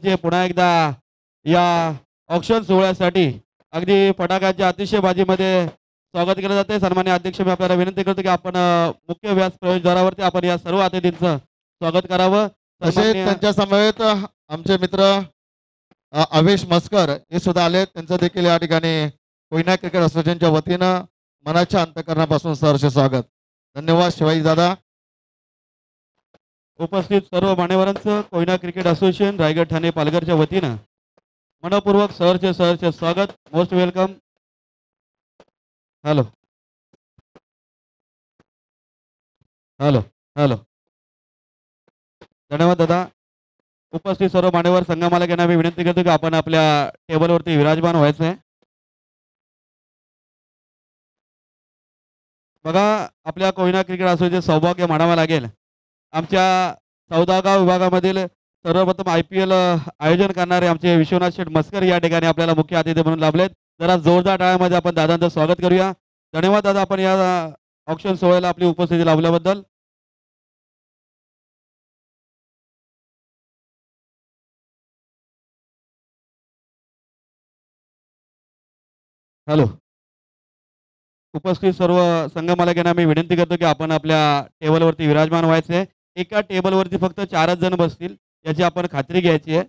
चे पुन्हा एकदा या ऑक्शन सोहळ्यासाठी अगदी फटाक्याच्या अतिशयबाजीमध्ये स्वागत केलं जाते. सन्मान्य अध्यक्ष, मी आपल्याला विनंती करतो की आपण मुख्य व्यास प्रवेशद्वारावरती आपण या सर्व अतिथींचं स्वागत करावं. तसेच त्यांच्या समवेत आमचे मित्र अवेश मस्कर हे सुद्धा आले. त्यांचं देखील या ठिकाणी कोयना क्रिकेट असोसिएशनच्या वतीनं मनाच्या अंतकरणापासून सहर्ष स्वागत. धन्यवाद शिवाजी दादा. उपस्थित सर्व मान्यवरांचं कोयना क्रिकेट असोसिएशन रायगड ठाणे पालघरच्या वतीनं मनपूर्वक सहर्ष स्वागत. Most welcome. Hello hello hello. धन्यवाद दादा. उपस्थित सर्व मान्यवर संघमालक यांना मी विनंती करतो की आपण आपल्या टेबलवरती विराजमान व्हायचं आहे. बघा, आपल्या कोयना क्रिकेट असोसिएशन सौभाग्य मानावं लागेल. आमच्या 14 गाव विभागामधील सर्वप्रथम IPL आयोजन करणारे आमचे विश्वनाथ शेठ मस्कर या ठिकाणी आपल्याला मुख्य अतिथी म्हणून लाभलेत. जरा जोरदार टाळ्यामध्ये आपण दादांचं स्वागत करूया. धन्यवाद दादा, आपण या ऑक्शन सोहळ्याला आपली उपस्थिती लाभल्याबद्दल. हॅलो. उपस्थित सर्व संघमालक यांना मी विनंती करतो की आपण आपल्या टेबलवरती विराजमान व्हायचे. एका टेबलवरती फक्त 4च जण बसतील याची आपण खात्री घ्यायची आहे.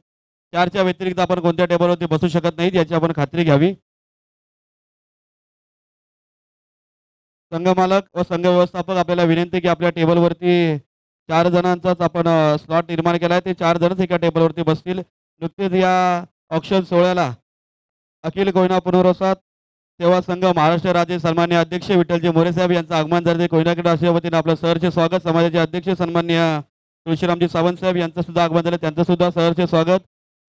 4च्या व्यतिरिक्त आपण कोणत्या टेबलवरती बसू शकत नाही याची आपण खात्री घ्यावी. संघमालक व संघ व्यवस्थापक आपल्याला विनंती की आपल्या टेबलवरती 4 जणांचाच आपण स्लॉट निर्माण केला आहे. ते 4 जणच एका टेबलवरती बसतील. नुकतेच या ऑक्शन सोहळ्याला अखिल कोयना पुनर्वसन सेवा संघ महाराष्ट्र राज्य सन्मान्य अध्यक्ष विठ्ठलजी मोरे साहेब यांचं आगमन झाले. कोयना क्रीडा असोसिएशनच्या वतीने आपलं सहर्ष स्वागत. समाजाचे अध्यक्ष सन्मान्य तुळशीरामजी सावंत साहेब यांचं सुद्धा आगमन झालं, त्यांचं सुद्धा सहर्ष स्वागत.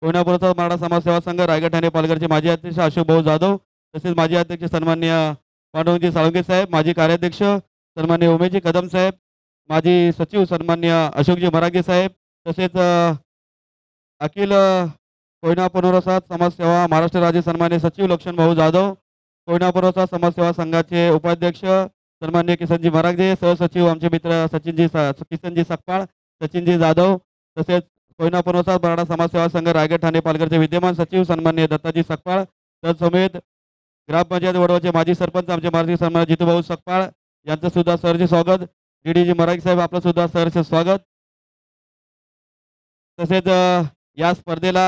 कोयना पुनर्वसन मराठा समाज सेवा संघ रायगड ठाणे पालघरचे माजी अध्यक्ष अशोक भाऊ जाधव, तसेच माजी अध्यक्ष सन्मान्य पांडुरंगजी साळुंके साहेब, माजी कार्याध्यक्ष सन्मान्य उमेशजी कदम साहेब, माजी सचिव सन्मान्य अशोकजी मरागे साहेब, तसेच अखिल कोयना पुनर्वसन समाज सेवा महाराष्ट्र राज्य सन्मान्य सचिव लक्ष्मण भाऊ जाधव, कोयना पुनर्वसन समाज सेवा संघाचे उपाध्यक्ष सन्मान्य किसनजी मरागे, सहसचिव आमचे मित्र किसनजी सकपाळ, सचिनजी जाधव, तसेच कोयना पुनर्वसन मराठा समाज सेवा संघ रायगड ठाणे पालघरचे विद्यमान सचिव सन्मान्य दत्ताजी सकपाळ, तत्समेत ग्रामपंचायत वडवाचे माजी सरपंच आमचे माजी सन्मान्य जितूभाऊ सकपाळ यांचं सुद्धा सहर्ष स्वागत. DDG मरागे साहेब आपलं सुद्धा सहर्ष स्वागत. तसेच या स्पर्धेला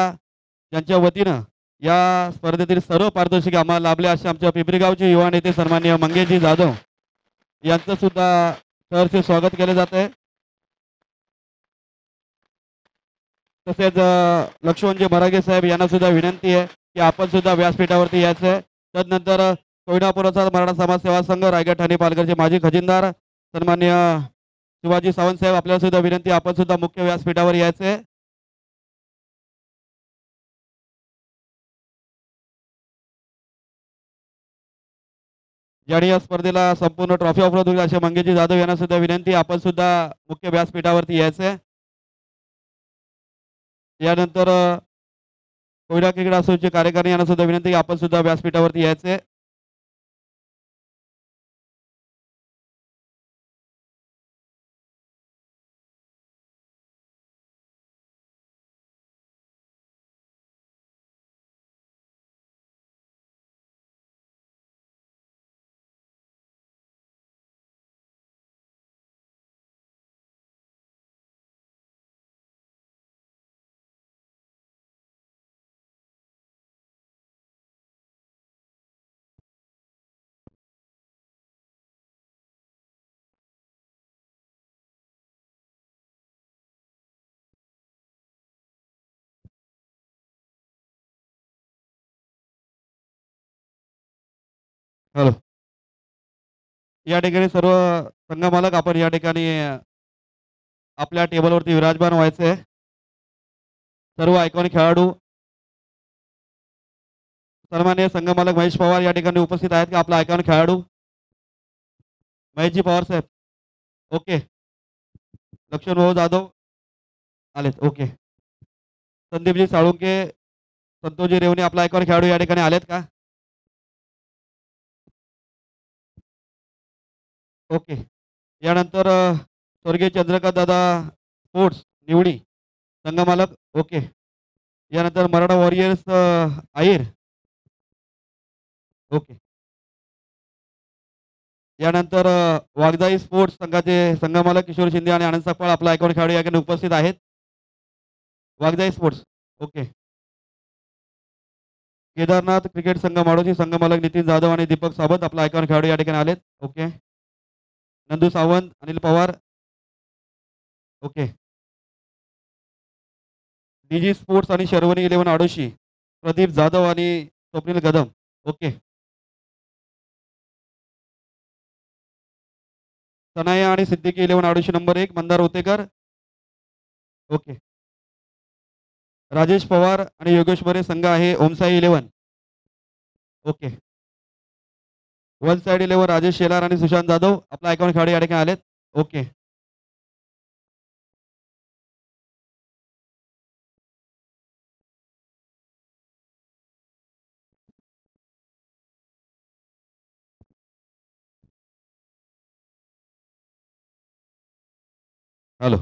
ज्यांच्या वतीनं या स्पर्धेतील सर्व पारितोषिके आम्हाला लाभले असे आमच्या पिंपरी गावचे युवा नेते सन्मान्य मंगेशजी जाधव यांचं सुद्धा सहर्ष स्वागत केले जात आहे. तसेच लक्ष्मणजी मरागे साहेब यांना सुद्धा विनंती आहे की आपण सुद्धा व्यासपीठावरती यायचं आहे. तदनंतर कोयना पुनर्वसन मराठा समाज सेवा संघ रायगड ठाणे पालघरचे माजी खजिनदार सन्मान्य शिवाजी सावंत साहेब आपल्याला सुद्धा विनंती, आपण सुद्धा मुख्य व्यासपीठावर यायचं आहे. ज्यांनी या स्पर्धेला संपूर्ण ट्रॉफी ऑफर होईल असे मंगेशजी जाधव यांना सुद्धा विनंती, आपण सुद्धा मुख्य व्यासपीठावरती यायचं आहे. यानंतर कोयना क्रिकेट असोसिएशनचे कार्यकारिणी यांना सुद्धा विनंती की आपण सुद्धा व्यासपीठावरती यायचे. हॅलो. या ठिकाणी सर्व संघ मालक आपण या ठिकाणी आपल्या टेबलवरती विराजमान व्हायचे. सर्व आयकॉनिक खेळाडू सन्माननीय संघ मालक महेश पवार या ठिकाणी उपस्थित आहेत का? आपला आयकॉनिक खेळाडू महेशजी पवार साहेब. ओके. लक्ष्मण भाऊ जाधव आलेत. ओके. संदीपजी साळुंके, संतोषजी रेवणे आपला आयकॉनिक खेळाडू या ठिकाणी आलेत का? ओके. यानंतर स्वर्गीय चंद्रकांत दादा स्पोर्ट्स निवडी संघ मालक. ओके. यानंतर मराठा वॉरियर्स आहेर. ओके. यानंतर वाघजाई स्पोर्ट्स संघाचे संघमालक किशोर शिंदे आणि आनंद सकपाळ आपला आयकॉन खेळाडू या ठिकाणी उपस्थित आहेत. Waghjai sports. Okay. Kedarnath cricket संघ माडोशी संघमालक नितीन जाधव आणि दीपक सावंत आपला आयकॉन खेळाडू या ठिकाणी आलेत. Okay. Nandu Sawant, Anil Pawar. Okay. DG sports आणि शर्वणी इलेव्हन आडोशी प्रदीप जाधव आणि स्वप्नील कदम. ओके. तनया आणि Siddiqui eleven Adoshi number 1 Mandar Utekar. Okay. Rajesh Pawar आणि योगेश मोरे संघ आहे Omsai eleven. Okay. One side eleven Rajesh Shelar आणि सुशांत जाधव आपला आयकॉन खेळाडू या ठिकाणी आलेत. ओके. हॅलो.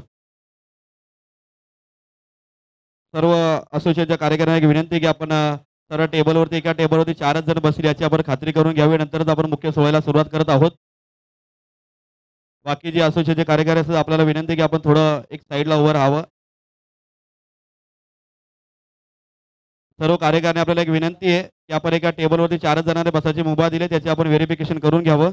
सर्व असोसिएशनच्या कार्यकर्त्यांना एक विनंती आहे की आपण सर्व टेबलवरती एका टेबलवरती 4च जण बसले याची आपण खात्री करून घ्यावी. नंतरच आपण मुख्य सोहळ्याला सुरुवात करत आहोत. बाकी जे असोसिएशनचे कार्यकर्ते असतात आपल्याला विनंती आहे की आपण थोडं एक साईडला उभं राहावं. सर्व कार्यकर्त्यांना आपल्याला एक विनंती आहे की आपण एका टेबलवरती 4च जणांना बसायचे मुभा दिले त्याचे आपण व्हेरिफिकेशन करून घ्यावं.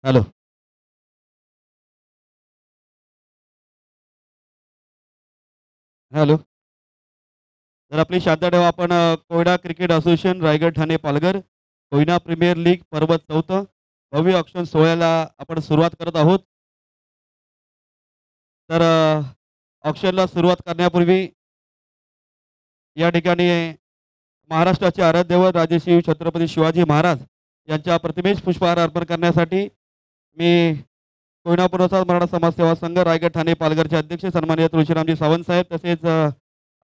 हॅलो. हॅलो. तर आपली शांतता ठेवा. आपण Koyna cricket association Raigad Thane Palghar Koyna premier league पर्वत 4 भव्य ऑक्शन सोहळ्याला आपण सुरुवात करत आहोत. तर ऑक्शनला सुरुवात करण्यापूर्वी या ठिकाणी महाराष्ट्राचे आराध्य दैवत राजश्री छत्रपती शिवाजी महाराज यांच्या प्रतिमेस पुष्पहार अर्पण करण्यासाठी मी कोयना पुरस्कार मराठा समाज सेवा संघ रायगड ठाणे पालघरचे अध्यक्ष सन्माननीय तुळशीरामजी सावंत साहेब तसेच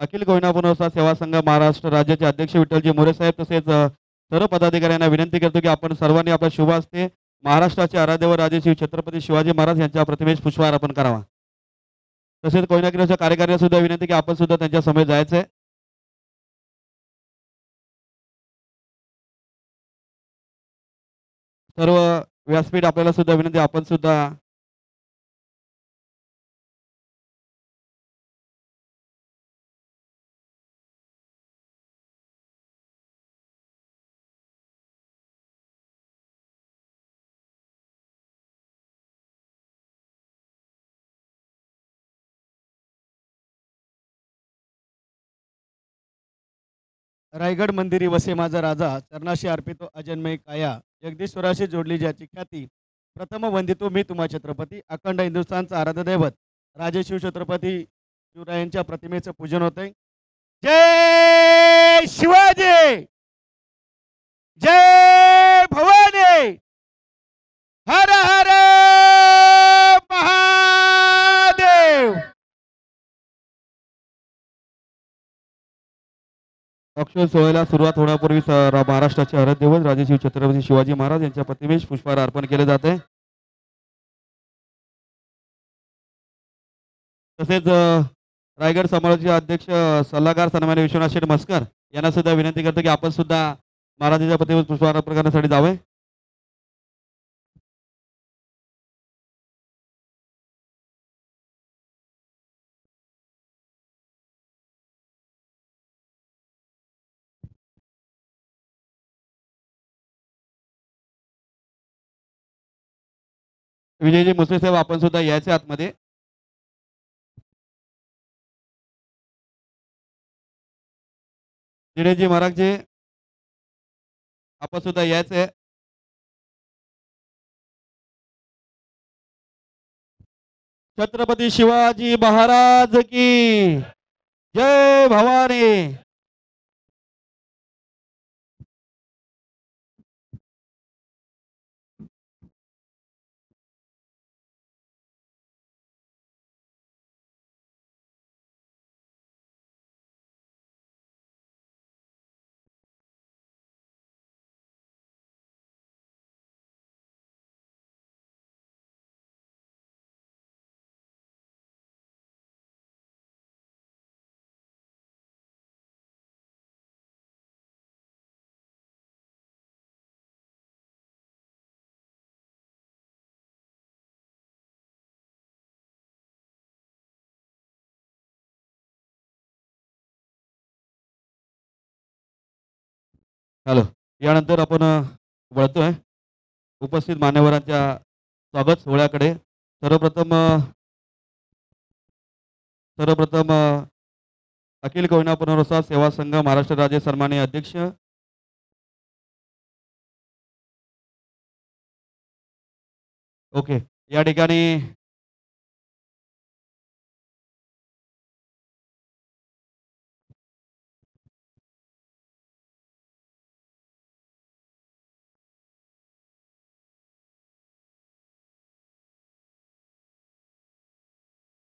अखिल कोयना पुरस्कार सेवा संघ महाराष्ट्र राज्याचे अध्यक्ष विठ्ठलजी मोरे साहेब तसेच सर्व पदाधिकाऱ्यांना विनंती करतो की आपण सर्वांनी आपल्या शुभ हस्ते महाराष्ट्राचे आराध्य व राजश्री छत्रपती शिवाजी महाराज यांच्या प्रतिमेस पुष्पहार अर्पण करावा. तसेच कोयना क्रीडाच्या कार्यकारिणीला सुद्धा विनंती की आपण सुद्धा त्यांच्या समोर जायचं आहे. सर्व व्यासपीठ आपल्याला सुद्धा विनंती आपण सुद्धा रायगड मंदिरी वसे माझा राजा चरणाशी अर्पितो अजन्मय काया जगदीश्वराशी जोडली ज्याची ख्याती प्रथम वंदितो मी तुम्हा छत्रपती अखंड हिंदुस्थानचा आराध्य दैवत राजे शिवछत्रपती शिवरायांच्या प्रतिमेचं पूजन होतंय. जय शिवाजी, जय भवानी, हर हर महादेव. ऑक्शन सोहळ्याला सुरुवात होण्यापूर्वी महाराष्ट्राचे आराध्य दैवत राजश्री छत्रपती शिवाजी महाराज यांच्या प्रतिमेस पुष्पहार अर्पण केले जाते. तसेच रायगड समाजाचे अध्यक्ष सल्लागार सन्मान्य विश्वनाथ शेठ मस्कर यांना सुद्धा विनंती करतो की आपण सुद्धा महाराजांच्या प्रतिमेस पुष्पहार अर्पण करण्यासाठी जावे. विजयजी मुसळे साहेब आपण सुद्धा यायचे आतमध्ये. दिनेशजी महाराजजी आपण सुद्धा यायचे. छत्रपती शिवाजी महाराज की जय भवानी. हॅलो. यानंतर आपण वळतोय उपस्थित मान्यवरांच्या स्वागत सोहळ्याकडे. सर्वप्रथम अखिल कोयना पुनर्वसन सेवा संघ महाराष्ट्र राज्य सन्माननीय अध्यक्ष ओके.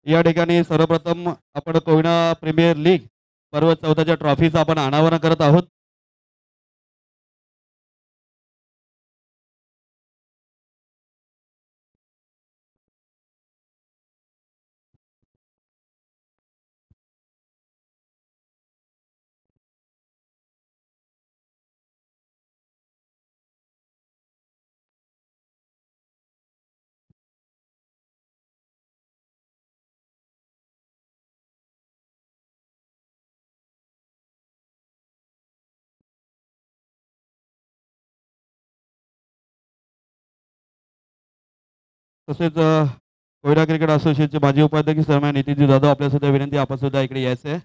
या ठिकाणी सर्वप्रथम आपण कोयना प्रीमियर लीग पर्व 14च्या ट्रॉफीचं आपण अनावरण करत आहोत. तसेच कोयना क्रिकेट असोसिएशनचे माजी उपाध्यक्ष सन्माननीय नितीनजी जाधव आपल्या सुद्धा विनंती आपण सुद्धा इकडे यायचं आहे.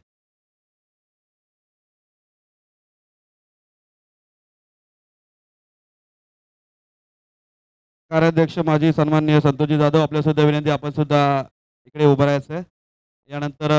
कार्याध्यक्ष माजी सन्माननीय संतोषजी जाधव आपल्या सुद्धा विनंती आपण सुद्धा इकडे उभं राहायचं आहे. यानंतर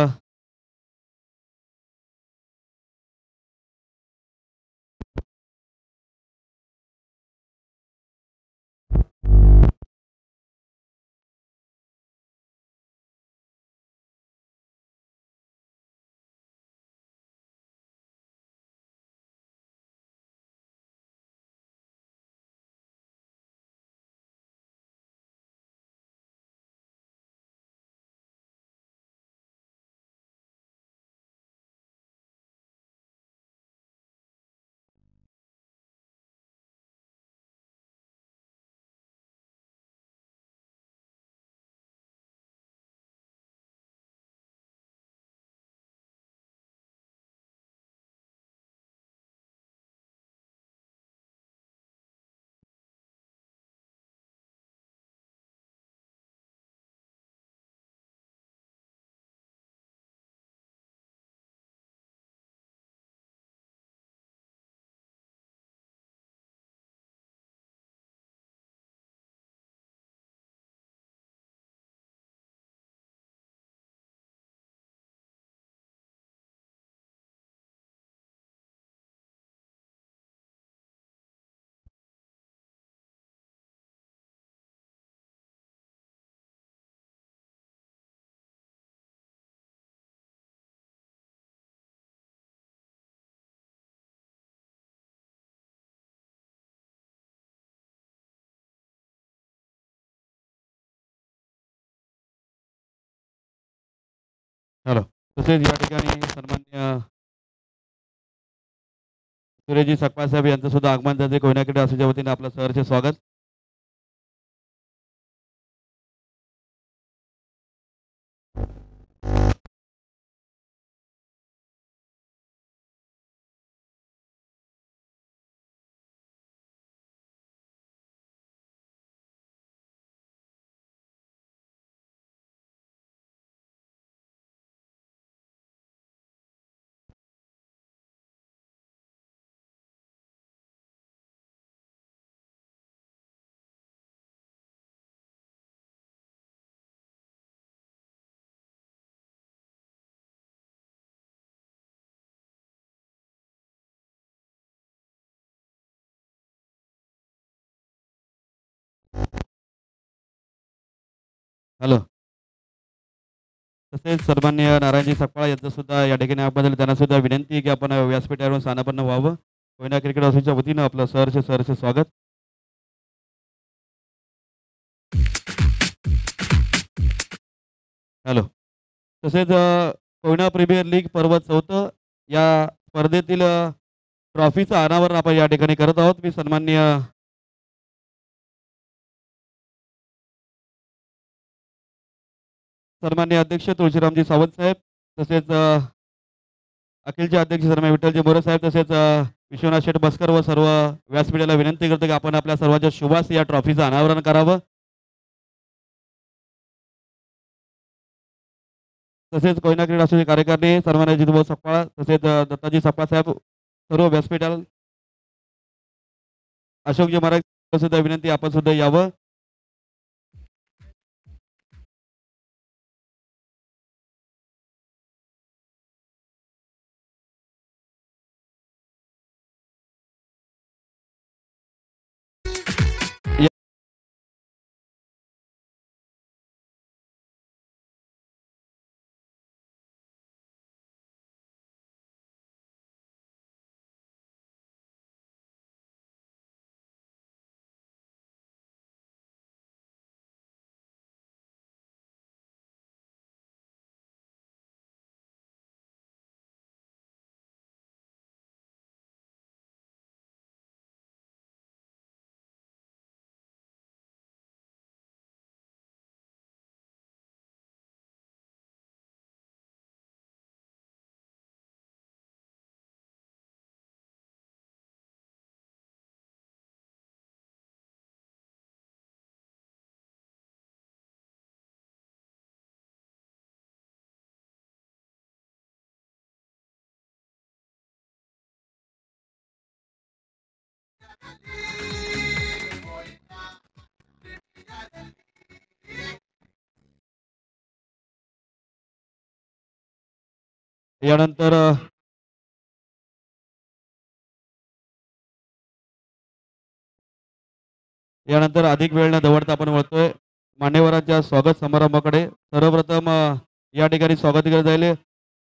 हॅलो. तसेच या ठिकाणी सन्माननीय सुरेशजी सकपाळ साहेब यांचं सुद्धा आगमन झाले. कोयना क्रीडा असोसिएशनच्या वतीने आपलं सहर्ष स्वागत. हॅलो. तसेच सन्माननीय नारायणजी सकपाळ यांचं सुद्धा या ठिकाणी आपण त्यांना सुद्धा विनंती आहे की आपण व्यासपीठावरून स्थानापन्न व्हावं. कोयना क्रिकेट असोसिएशनच्या वतीनं आपलं सहर्ष स्वागत. हॅलो. तसेच कोयना प्रीमियर लीग पर्व 14 या स्पर्धेतील ट्रॉफीचं अनावरण आपण या ठिकाणी करत आहोत. मी सन्माननीय अध्यक्ष तुळशीरामजी सावंत साहेब, तसेच अखिलचे अध्यक्ष सन्माननीय विठ्ठलजी मोरे साहेब, तसेच विश्वनाथ शेठ बसकर व सर्व व्यासपीठाला विनंती करतो की आपण आपल्या सर्वांच्या शुभास या ट्रॉफीचं अनावरण करावं. तसेच कोयना क्रीडा असोसिएशन कार्यकारिणी सन्मान्य जितभाऊ सपकाळ तसेच दत्ताजी सपकाळ साहेब सर्व व्यासपीठाला अशोकजी महाराज सुद्धा विनंती आपण सुद्धा यावं. यानंतर यानंतर अधिक वेळ न दवडता आपण वळतोय मान्यवरांच्या स्वागत समारंभाकडे. सर्वप्रथम या ठिकाणी स्वागत केलं जाईल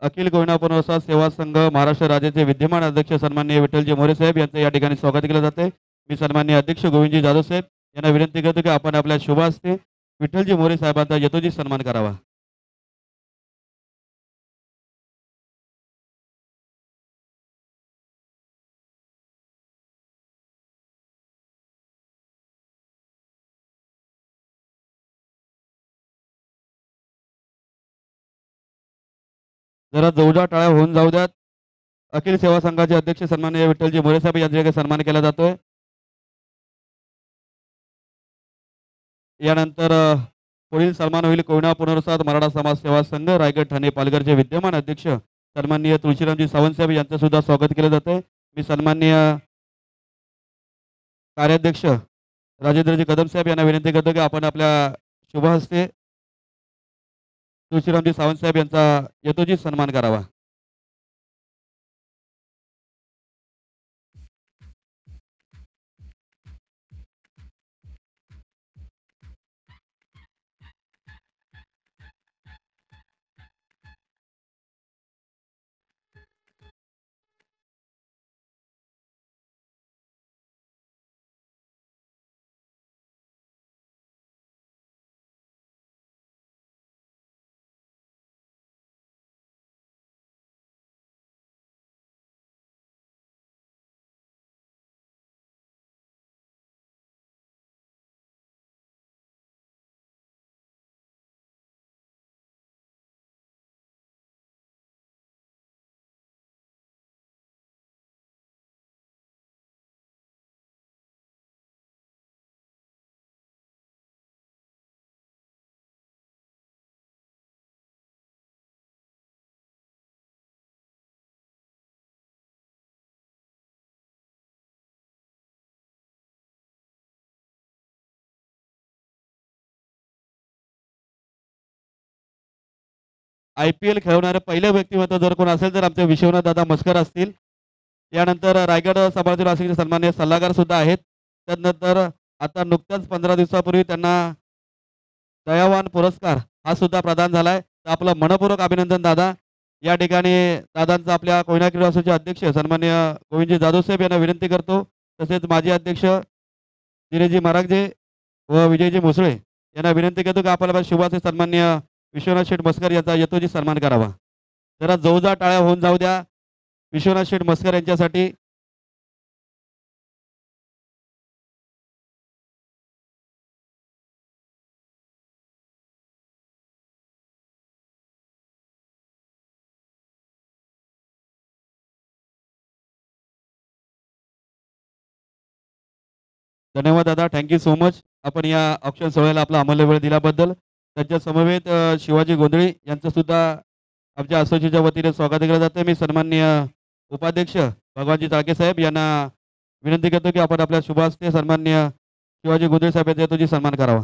अखिल कोयना पुनर्वसन सेवा संघ महाराष्ट्र राज्याचे विद्यमान अध्यक्ष सन्माननीय विठ्ठलजी मोरे साहेब यांचं या ठिकाणी स्वागत केलं जाते. मी सन्माननीय अध्यक्ष गोविंदजी जाधव साहेब यांना विनंती करतो की आपण आपल्या शुभ हस्ते विठ्ठलजी मोरे साहेबांचा यथोचित सन्मान करावा. जरा जोरदार टाळ्या होऊन जाऊ द्यात. अखिल सेवा संघाचे अध्यक्ष सन्माननीय विठ्ठलजी मोरे साहेब यांच्या ठिकाणी सन्मान केला जातोय. यानंतर पुढील सन्मान होईल कोयना पुनर्वसन मराठा समाज सेवा संघ रायगड ठाणे पालघरचे विद्यमान अध्यक्ष सन्माननीय तुळशीरामजी सावंत साहेब यांचं सुद्धा स्वागत केलं जातं. मी सन्माननीय कार्याध्यक्ष राजेंद्रजी कदम साहेब यांना विनंती करतो की आपण आपल्या शुभ हस्ते तुळशीरामजी सावंत साहेब यांचा यथोचित सन्मान करावा. IPL खेळवणारे पहिले व्यक्तिमत्व जर कोण असेल तर आमचे विश्वनाथ दादा मस्कर असतील. यानंतर रायगड सांभाळतील असे सन्मान्य सल्लागार सुद्धा आहेत. त्यानंतर आता नुकत्याच 15 दिवसापूर्वी त्यांना दयावान पुरस्कार हा सुद्धा प्रदान झालाय. तर आपलं मनपूर्वक अभिनंदन दादा. या ठिकाणी दादांचा आपल्या कोयना क्रीडा असोसिएशनचे अध्यक्ष सन्मान्य गोविंदजी जाधव साहेब यांना विनंती करतो. तसेच माजी अध्यक्ष दिनेशजी महाराजे व विजयजी मुसळे यांना विनंती करतो की आपल्याला शुभाचे सन्मान्य विश्वनाथ शेठ मस्कर यांचा यथोचित सन्मान करावा. जरा जोरदार टाळ्या होऊन जाऊ द्या विश्वनाथ शेठ मस्कर यांच्यासाठी. धन्यवाद दादा, थँक्यू सो मच. आपण या औक्षण सोहळ्याला आपला अमूल्य वेळ दिल्याबद्दल. त्यांच्या समवेत शिवाजी गोंधळी यांचं सुद्धा आमच्या असोसिएशनच्या वतीने स्वागत केलं जातं. मी सन्माननीय उपाध्यक्ष भगवानजी चाळके साहेब यांना विनंती करतो की आपण आपल्या शुभ हस्ते सन्माननीय शिवाजी गोंधळी साहेब यांचा तुझी सन्मान करावा.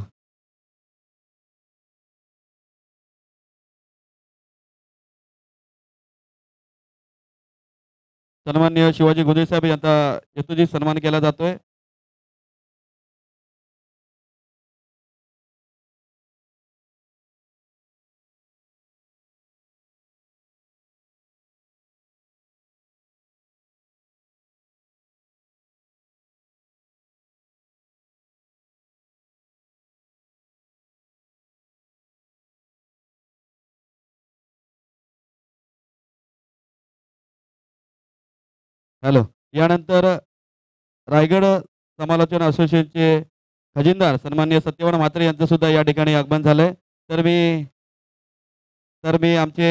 सन्माननीय शिवाजी गोंधळी साहेब यांचा यथोचित सन्मान केला जातोय. हॅलो. यानंतर रायगड समालोचन असोसिएशनचे खजिनदार सन्माननीय सत्यवान म्हात्रे यांचं सुद्धा या ठिकाणी आगमन झालंय. तर मी तर मी आमचे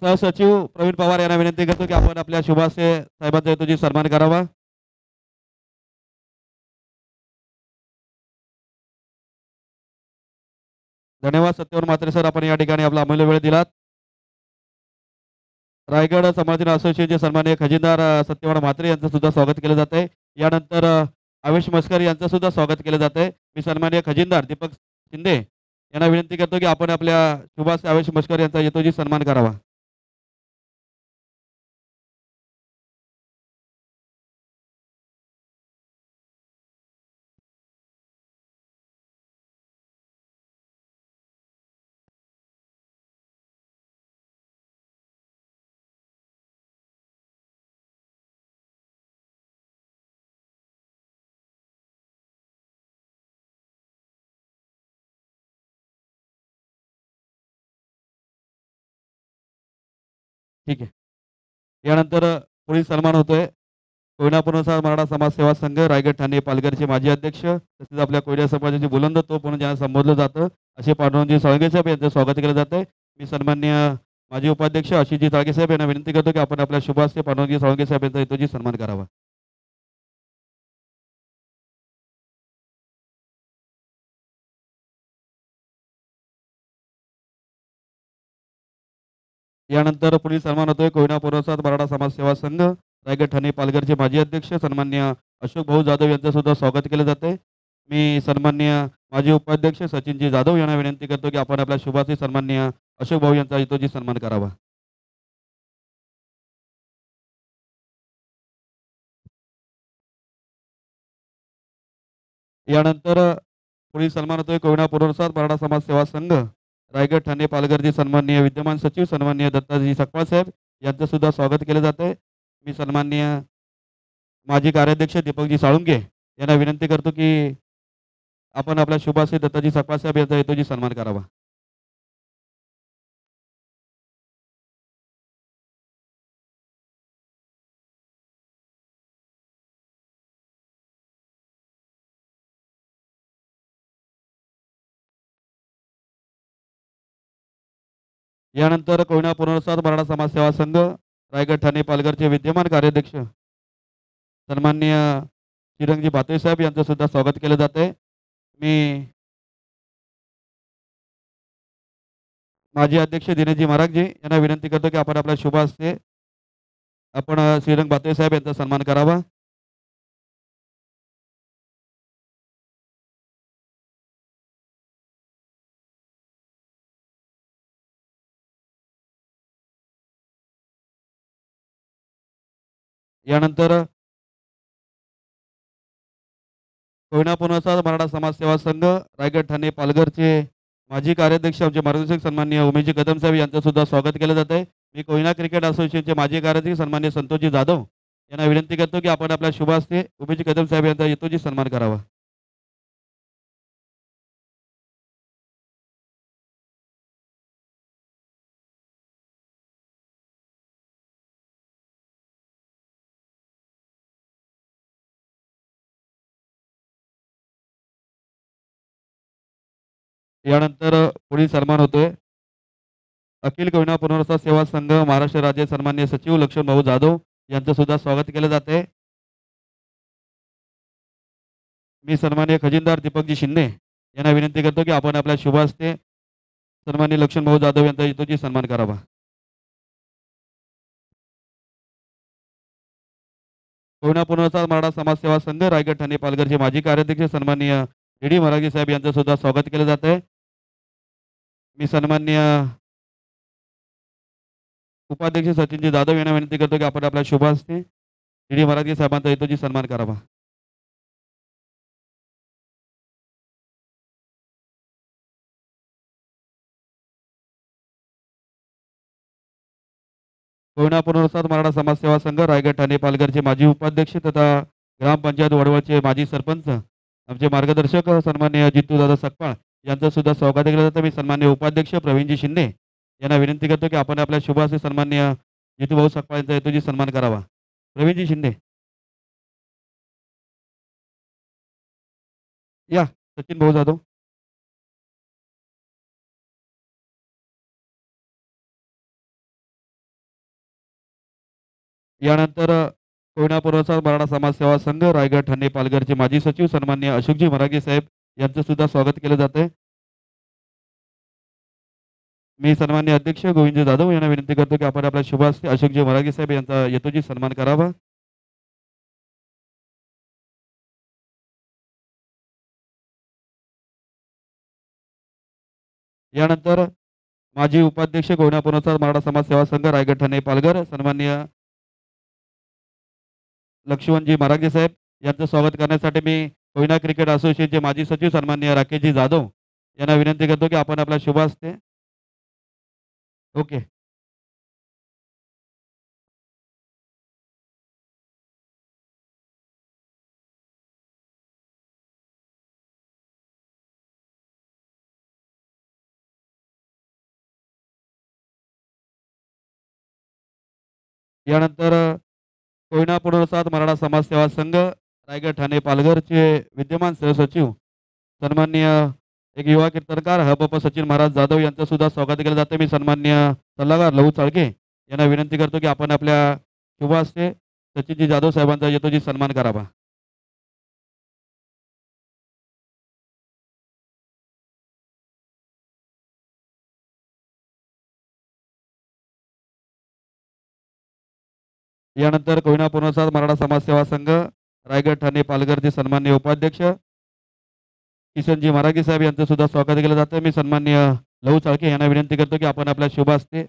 सहसचिव प्रवीण पवार यांना विनंती करतो की आपण आपल्या शुभाशय साहेबांचा तुझी सन्मान करावा. धन्यवाद सत्यवान म्हात्रे सर, आपण या ठिकाणी आपला अमूल्य वेळ दिलात. रायगड समालोचन असोसिएशनचे सन्माननीय खजिनदार सत्यवान म्हात्रे यांचं सुद्धा स्वागत केलं जात आहे. यानंतर आवेश मस्कर यांचं सुद्धा स्वागत केलं जात आहे. मी सन्माननीय खजिनदार दीपक शिंदे यांना विनंती करतो की आपण आपल्या शुभाशय आवेश मस्कर यांचा यथोचित सन्मान करावा. ठीक आहे. यानंतर पुढील सन्मान होतोय कोयना पुनर्वसन मराठा समाज सेवा संघ रायगड ठाणे पालघरचे माजी अध्यक्ष तसेच आपल्या कोयना समाजाचे बुलंद तोफ म्हणून ज्यांना संबोधलं जातं असे पांडुरंगजी साळुंखे साहेब यांचं स्वागत केलं जातं. मी सन्माननीय माजी उपाध्यक्ष आशिषजी चाळके साहेब यांना विनंती करतो की आपण आपल्या शुभास्ते पांडुरंगजी साळुंखे साहेब यांचा यथोचित सन्मान करावा. यानंतर पुढील सन्मान होतोय कोयना पुनर्वसन मराठा समाज सेवा संघ रायगड ठाणे पालघरचे माजी अध्यक्ष सन्माननीय अशोक भाऊ जाधव यांचं सुद्धा स्वागत केलं जाते. मी सन्माननीय माजी उपाध्यक्ष सचिनजी जाधव यांना विनंती करतो की आपण आपल्या शुभाचे सन्माननीय अशोक भाऊ यांचा यथोचित सन्मान करावा. यानंतर पुढील सन्मान होतोय कोयना पुनर्वसन मराठा समाज सेवा संघ रायगड ठाणे पालघरचे सन्माननीय विद्यमान सचिव सन्माननीय दत्ताजी सकपाळ साहेब यांचं सुद्धा स्वागत केलं जातंय. मी सन्माननीय माजी कार्याध्यक्ष दीपकजी साळुंखे यांना विनंती करतो की आपण आपल्या शुभाश्री दत्ताजी सकपाळ साहेब यांचा यथोचित सन्मान करावा. यानंतर कोयना पुनर्वसन मराठा समाज सेवा संघ रायगड ठाणे पालघरचे विद्यमान कार्याध्यक्ष सन्माननीय चिरंजी भातोई साहेब यांचं सुद्धा स्वागत केलं जात आहे. मी माजी अध्यक्ष दिनेशजी महाराजजी यांना विनंती करतो की आपण आपल्या शुभ हस्ते आपण श्रीरंग भातोई साहेब यांचा सन्मान करावा. यानंतर कोयना पुनर्वसन मराठा समाज सेवा संघ रायगड ठाणे पालघरचे माजी कार्याध्यक्ष आमचे मार्गदर्शक सन्माननीय उमेशजी कदम साहेब यांचं सुद्धा स्वागत केलं जात आहे. मी कोयना क्रिकेट असोसिएशनचे माजी कार्याध्यक्ष सन्माननीय संतोषजी जाधव यांना विनंती करतो की आपण आपल्या शुभ हस्ते उमेशजी कदम साहेब यांचा यथोचित सन्मान करावा. यानंतर पुढील सन्मान होतोय अखिल कोयना पुनर्वसन सेवा संघ महाराष्ट्र राज्य सन्माननीय सचिव लक्ष्मण भाऊ जाधव यांचं सुद्धा स्वागत केलं जाते. मी सन्माननीय खजिनदार दीपकजी शिंदे यांना विनंती करतो की आपण आपल्या शुभ हस्ते सन्माननीय लक्ष्मण भाऊ जाधव यांचा यथोचित सन्मान करावा. कोयना पुनर्वसन मराठा समाजसेवा संघ रायगड ठाणे पालघरचे माजी कार्याध्यक्ष सन्माननीय डी मरागी साहेब यांचं सुद्धा स्वागत केलं जात आहे. मी सन्माननीय उपाध्यक्ष सचिनजी जाधव यांना विनंती करतो की आपण आपल्या शुभ हस्ते डी मरागी साहेबांचा यथोचित सन्मान करावा. कोयना पुनर्वसन मराठा समाजसेवा संघ रायगड ठाणे पालघरचे माजी उपाध्यक्ष तथा ग्रामपंचायत वडवळचे माजी सरपंच आमचे मार्गदर्शक सन्माननीय जितू दादा सकपाळ यांचं सुद्धा स्वागत केलं जातं. मी सन्माननीय उपाध्यक्ष प्रवीणजी शिंदे यांना विनंती करतो की आपण आपल्या शुभ हस्ते सन्माननीय जितू भाऊ सकपाळ यांचा यथोचित सन्मान करावा. प्रवीणजी शिंदे या. सचिन भाऊ जाधव यानंतर कोयना पुनर्वसन मराठा समाजसेवा संघ रायगड ठाणे पालघरचे माजी सचिव सन्माननीय अशोकजी मरागे साहेब यांचं सुद्धा स्वागत केलं जाते. मी सन्माननीय अध्यक्ष गोविंद जाधव यांना विनंती करतो की आपण आपल्या शुभ हस्ते अशोकजी मरागे साहेब यांचा यथोचित सन्मान करावा. यानंतर माजी उपाध्यक्ष कोयना पुनर्वसन मराठा समाजसेवा संघ रायगड ठाणे पालघर सन्माननीय लक्ष्मणजी मरागे साहेब यांचं स्वागत करण्यासाठी मी कोयना क्रिकेट असोसिएशनचे माजी सचिव सन्माननीय राकेशजी जाधव यांना विनंती करतो की आपण आपल्या शुभ हस्ते ओके. यानंतर कोयना पुनर्वसन मराठा समाजसेवा संघ रायगड ठाणे पालघरचे विद्यमान सहसचिव सन्माननीय एक युवा कीर्तनकार हबप सचिन महाराज जाधव यांचं सुद्धा स्वागत केलं जातं. मी सन्माननीय सल्लागार लहू चाळके यांना विनंती करतो की आपण आपल्या शुभ हस्ते सचिनजी जाधव साहेबांचा यथोचित सन्मान करावा. यानंतर कोयना पुनर्वसन मराठा समाजसेवा संघ रायगड ठाणे पालघरचे सन्माननीय उपाध्यक्ष किशनजी मरागे साहेब यांचं सुद्धा स्वागत केलं जातं. मी सन्माननीय लहू चाळके यांना विनंती करतो की आपण आपल्या शुभ हस्ते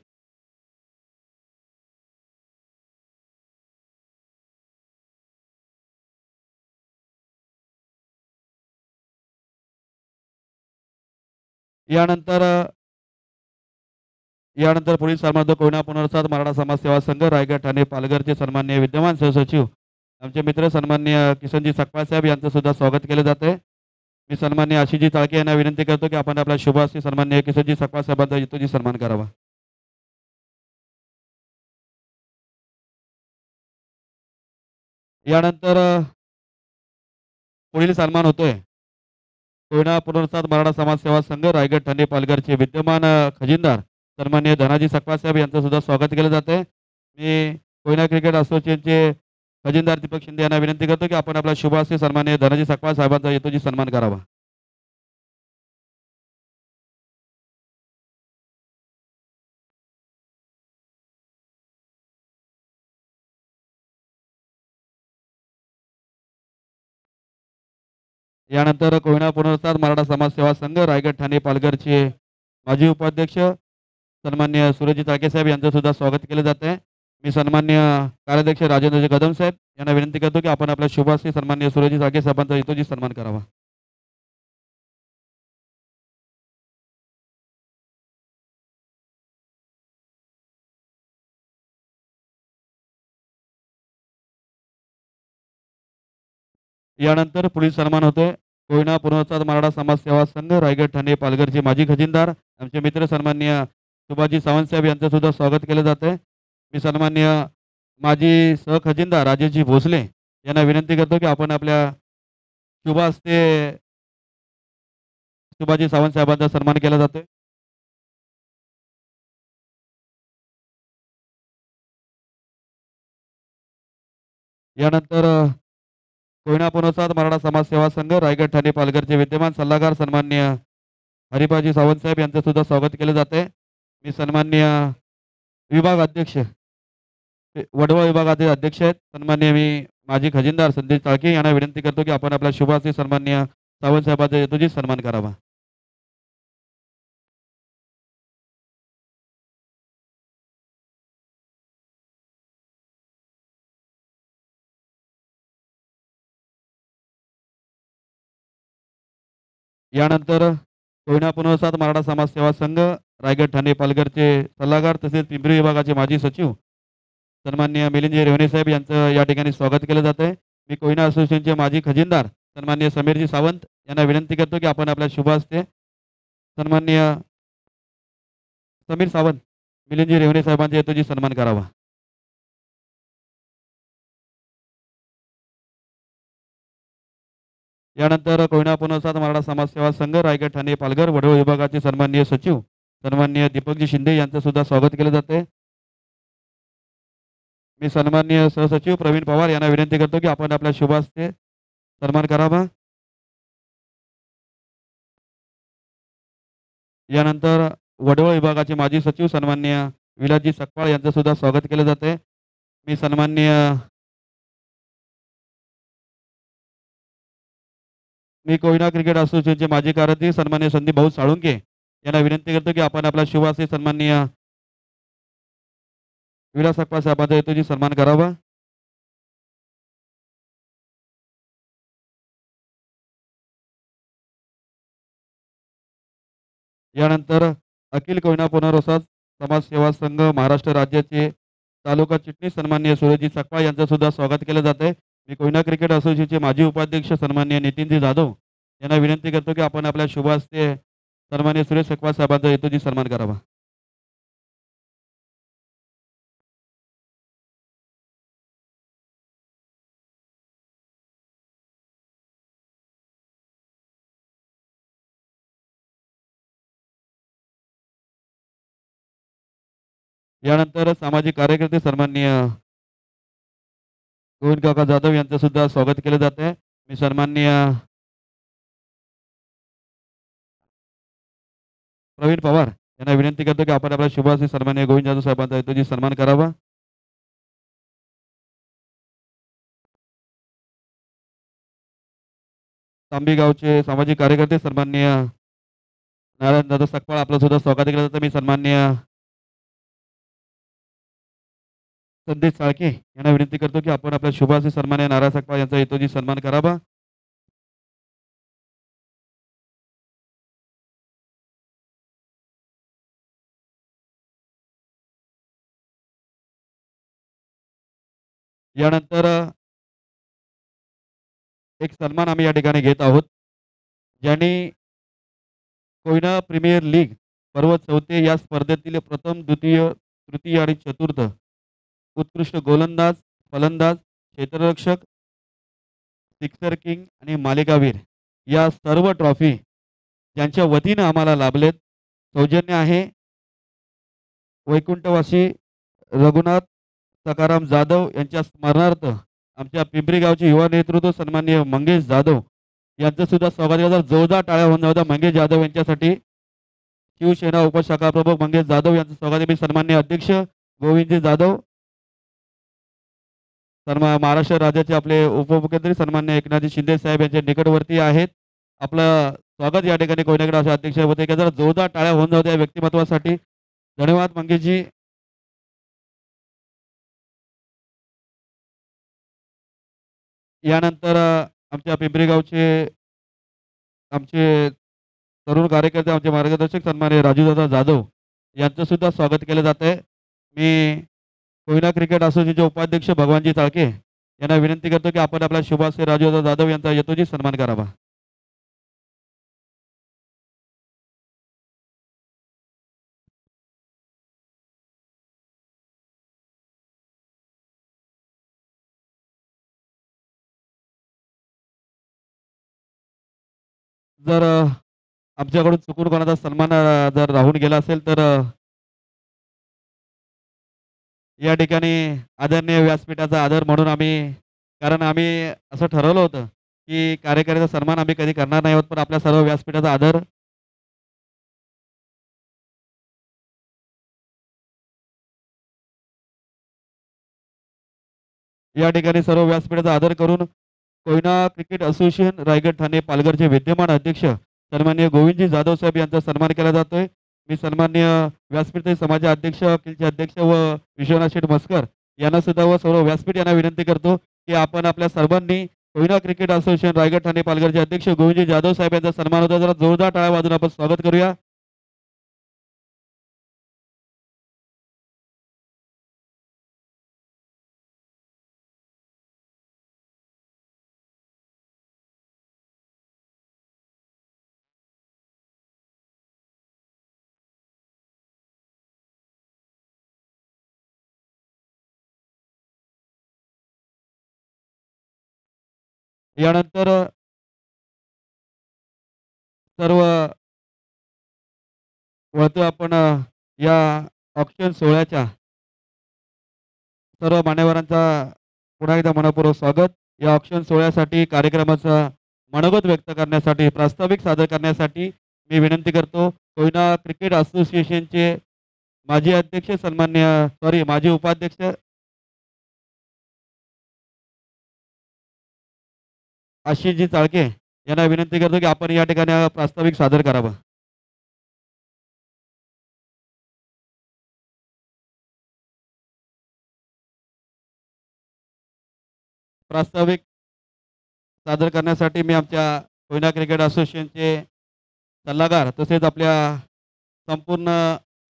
यानंतर यानंतर पुढील सन्मान कोयना पुनर्वसन मराठा समाजसेवा संघ रायगड ठाणे पालघरचे सन्माननीय विद्यमान सहसचिव आमचे मित्र सन्माननीय किशनजी सकपाळ साहेब यांचं सुद्धा स्वागत केलं जाते. मी सन्माननीय आशिषजी चाळके यांना विनंती करतो की आपण आपल्या शुभ हस्ते सन्माननीय किशनजी सकपाळ साहेबांचा यथोचित सन्मान करावा. यानंतर पुढील सन्मान होतोय कोयना पुनर्वसन मराठा समाजसेवा संघ रायगड ठाणे पालघरचे विद्यमान खजिनदार सन्माननीय धनाजी सकपाळ साहेब यांचं सुद्धा स्वागत केलं जाते. मी कोयना क्रिकेट असोसिएशनचे खजिनदार दीपक शिंदे यांना विनंती करतो की आपण आपल्या शुभ हस्ते सन्माननीय धनाजी सकपाळ साहेबांचा यथोचित सन्मान करावा. यानंतर कोयना पुनर्वसन मराठा समाजसेवा संघ रायगड ठाणे पालघरचे माजी उपाध्यक्ष सन्माननीय सूरजजी चाळके साहेब यांचं सुद्धा स्वागत केलं जात आहे. मी सन्माननीय कार्याध्यक्ष राजेंद्रजी कदम साहेब यांना विनंती करतो की आपण आपल्या शुभ हस्ते सन्माननीय सूरजजी चाळके साहेबांचा यथोचित सन्मान करावा. यानंतर पुढील सन्मान होतोय कोयना पुनर्वसन मराठा समाजसेवा संघ रायगड ठाणे पालघरचे माजी खजिनदार आमचे मित्र सन्माननीय सुभाषजी सावंत साहेब यांचं सुद्धा स्वागत केलं जात आहे. मी सन्माननीय माजी सहखजिनदार राजेशजी भोसले यांना विनंती करतो की आपण आपल्या शुभ हस्ते सुभाषजी सावंत साहेबांचा सन्मान केला जातोय. यानंतर कोयना पुनसाद मराठा समाज सेवा संघ रायगड ठाणे पालघरचे विद्यमान सल्लागार सन्माननीय हरिभाजी सावंत साहेब यांचं सुद्धा स्वागत केलं जाते. मी सन्माननीय विभाग अध्यक्ष वडवळ विभागाचे अध्यक्ष आहेत सन्माननीय मी माजी खजिनदार संदेश चाळके यांना विनंती करतो की आपण आपल्या शुभाचे सन्माननीय सावंत साहेबांचा यथोचित सन्मान करावा. यानंतर कोयना पुनर्वसन मराठा समाज सेवा संघ रायगड ठाणे पालघरचे सल्लागार तसेच पिंपरी विभागाचे माजी सचिव सन्माननीय मिलिंदजी रेवणे साहेब यांचं या ठिकाणी स्वागत केलं जात आहे. मी कोयना असोसिएशनचे माजी खजिनदार सन्माननीय समीरजी सावंत यांना विनंती करतो की आपण आपल्या शुभ हस्ते सन्माननीय समीर सावंत मिलिंदजी रेवणे साहेबांचा यथोचित सन्मान करावा. यानंतर कोयना पुनर्वसन मराठा समाज सेवा संघ रायगड ठाणे पालघर वडवळ विभागाचे सन्माननीय सचिव सन्माननीय दीपकजी शिंदे यांचं सुद्धा स्वागत केलं जाते. मी सन्माननीय सहसचिव प्रवीण पवार यांना विनंती करतो की आपण आपल्या शुभ हस्ते सन्मान करावा. यानंतर वडवळ विभागाचे माजी सचिव सन्माननीय विलासजी सकपाळ यांचं सुद्धा स्वागत केलं जाते. मी सन्माननीय कोयना क्रिकेट असोसिएशनचे माजी कार्यकारी सन्माननीय संदीप भाऊ साळुंके यांना विनंती करतो की आपण आपल्या शुभ हस्ते सन्माननीय विलास सकपाळ साहेबांचा यथोचित सन्मान करावा. यानंतर अखिल कोयना पुनर्वसन समाज सेवा संघ महाराष्ट्र राज्याचे तालुका चिटणीस सन्माननीय सूरजजी सकपाळ यांचं सुद्धा स्वागत केलं जात आहे. मी कोयना क्रिकेट असोसिएशनचे माजी उपाध्यक्ष सन्माननीय नितीनजी जाधव यांना विनंती करतो की आपण आपल्या शुभ हस्ते सन्माननीय सुरेश सकपाळ साहेबांचा यथोचित सन्मान करावा. यानंतर सामाजिक कार्यकर्ते सन्माननीय गोविंद काका जाधव यांचं सुद्धा स्वागत केलं जात आहे. मी सन्माननीय प्रवीण पवार यांना विनंती करतो की आपण आपल्या शुभ हस्ते सन्माननीय गोविंद जाधव साहेबांचा यथोचित सन्मान करावा. तांबी गावचे सामाजिक कार्यकर्ते सन्माननीय नारायण दादा सकपाळ आपलं सुद्धा स्वागत केलं जातं. मी सन्माननीय संदेश चाळके यांना विनंती करतो की आपण आपल्या शुभ हस्ते सन्माननीय नारायण सकपाळ यांचा यथोचित सन्मान करावा. यानंतर एक सन्मान आम्ही या ठिकाणी घेत आहोत. ज्यांनी कोयना प्रीमियर लीग पर्व चौथे या स्पर्धेतील प्रथम द्वितीय तृतीय आणि चतुर्थ उत्कृष्ट गोलंदाज फलंदाज क्षेत्ररक्षक सिक्सर किंग आणि मालिकावीर या सर्व ट्रॉफी ज्यांच्या वतीनं आम्हाला लाभलेत सौजन्य आहे वैकुंठवासी रघुनाथ सकाराम जाधव यांच्या स्मरणार्थ आमच्या पिंपरी गावचे युवा नेतृत्व सन्माननीय मंगेश जाधव यांचं सुद्धा स्वागत केलं. जोरदार टाळ्या होऊन जाऊ द्या मंगेश जाधव यांच्यासाठी. शिवसेना उपशाखा प्रमुख मंगेश जाधव यांचं स्वागत मी सन्माननीय अध्यक्ष गोविंदजी जाधव महाराष्ट्र राज्याचे आपले उपमुख्यमंत्री सन्माननीय एकनाथजी शिंदे साहेब यांच्या निकटवर्ती आहेत. आपलं स्वागत या ठिकाणी कोयनाकडे अशा अध्यक्ष होते की जरा जोरदार टाळ्या होऊन जाऊ द्या व्यक्तिमत्वासाठी. धन्यवाद मंगेशजी. यानंतर आमच्या पिंपरी गावचे आमचे तरुण कार्यकर्ते आमचे मार्गदर्शक सन्माननीय राजूदादा जाधव यांचं सुद्धा स्वागत केलं जात आहे. मी कोयना क्रिकेट असोसिएशनचे उपाध्यक्ष भगवानजी चाळके यांना विनंती करतो की आपण आपल्या शुभ हस्ते राजूदादा जाधव यांचा यथोचित सन्मान करावा. जर आमच्याकडून चुकून कोणाचा सन्मान जर राहून गेला असेल तर या ठिकाणी आदरणीय व्यासपीठाचा आदर म्हणून आम्ही कारण आम्ही असं ठरवलं होतं की कार्यकारीचा सन्मान आम्ही कधी करणार नाही आहोत, पण आपल्या सर्व व्यासपीठाचा आदर या ठिकाणी सर्व व्यासपीठाचा आदर करून कोयना क्रिकेट असोसिएशन रायगड ठाणे पालघरचे विद्यमान अध्यक्ष सन्माननीय गोविंदजी जाधव साहेब यांचा सन्मान केला जातोय. मी सन्माननीय व्यासपीठ समाज अध्यक्ष अखिलचे अध्यक्ष व विश्वनाथ शेठ मस्कर यांना सुद्धा व सर्व व्यासपीठ यांना विनंती करतो की आपण आपल्या सर्वांनी कोयना क्रिकेट असोसिएशन रायगड ठाणे पालघरचे अध्यक्ष गोविंदजी जाधव साहेब यांचा सन्मान होता. जरा जोरदार टाळ्या वाजून आपण स्वागत करूया. यानंतर सर्व वळतो आपण या ऑक्शन सोहळ्याच्या सर्व मान्यवरांचा पुन्हा एकदा मनपूर्वक स्वागत. या ऑक्शन सोहळ्यासाठी कार्यक्रमाचा मनोगत व्यक्त करण्यासाठी प्रास्ताविक सादर करण्यासाठी मी विनंती करतो कोयना क्रिकेट असोसिएशनचे माजी अध्यक्ष माजी उपाध्यक्ष आशिषजी चाळके यांना विनंती करतो की आपण या ठिकाणी प्रास्ताविक सादर करावं. प्रास्ताविक सादर करण्यासाठी मी आमच्या कोयना क्रिकेट असोसिएशनचे सल्लागार तसेच आपल्या संपूर्ण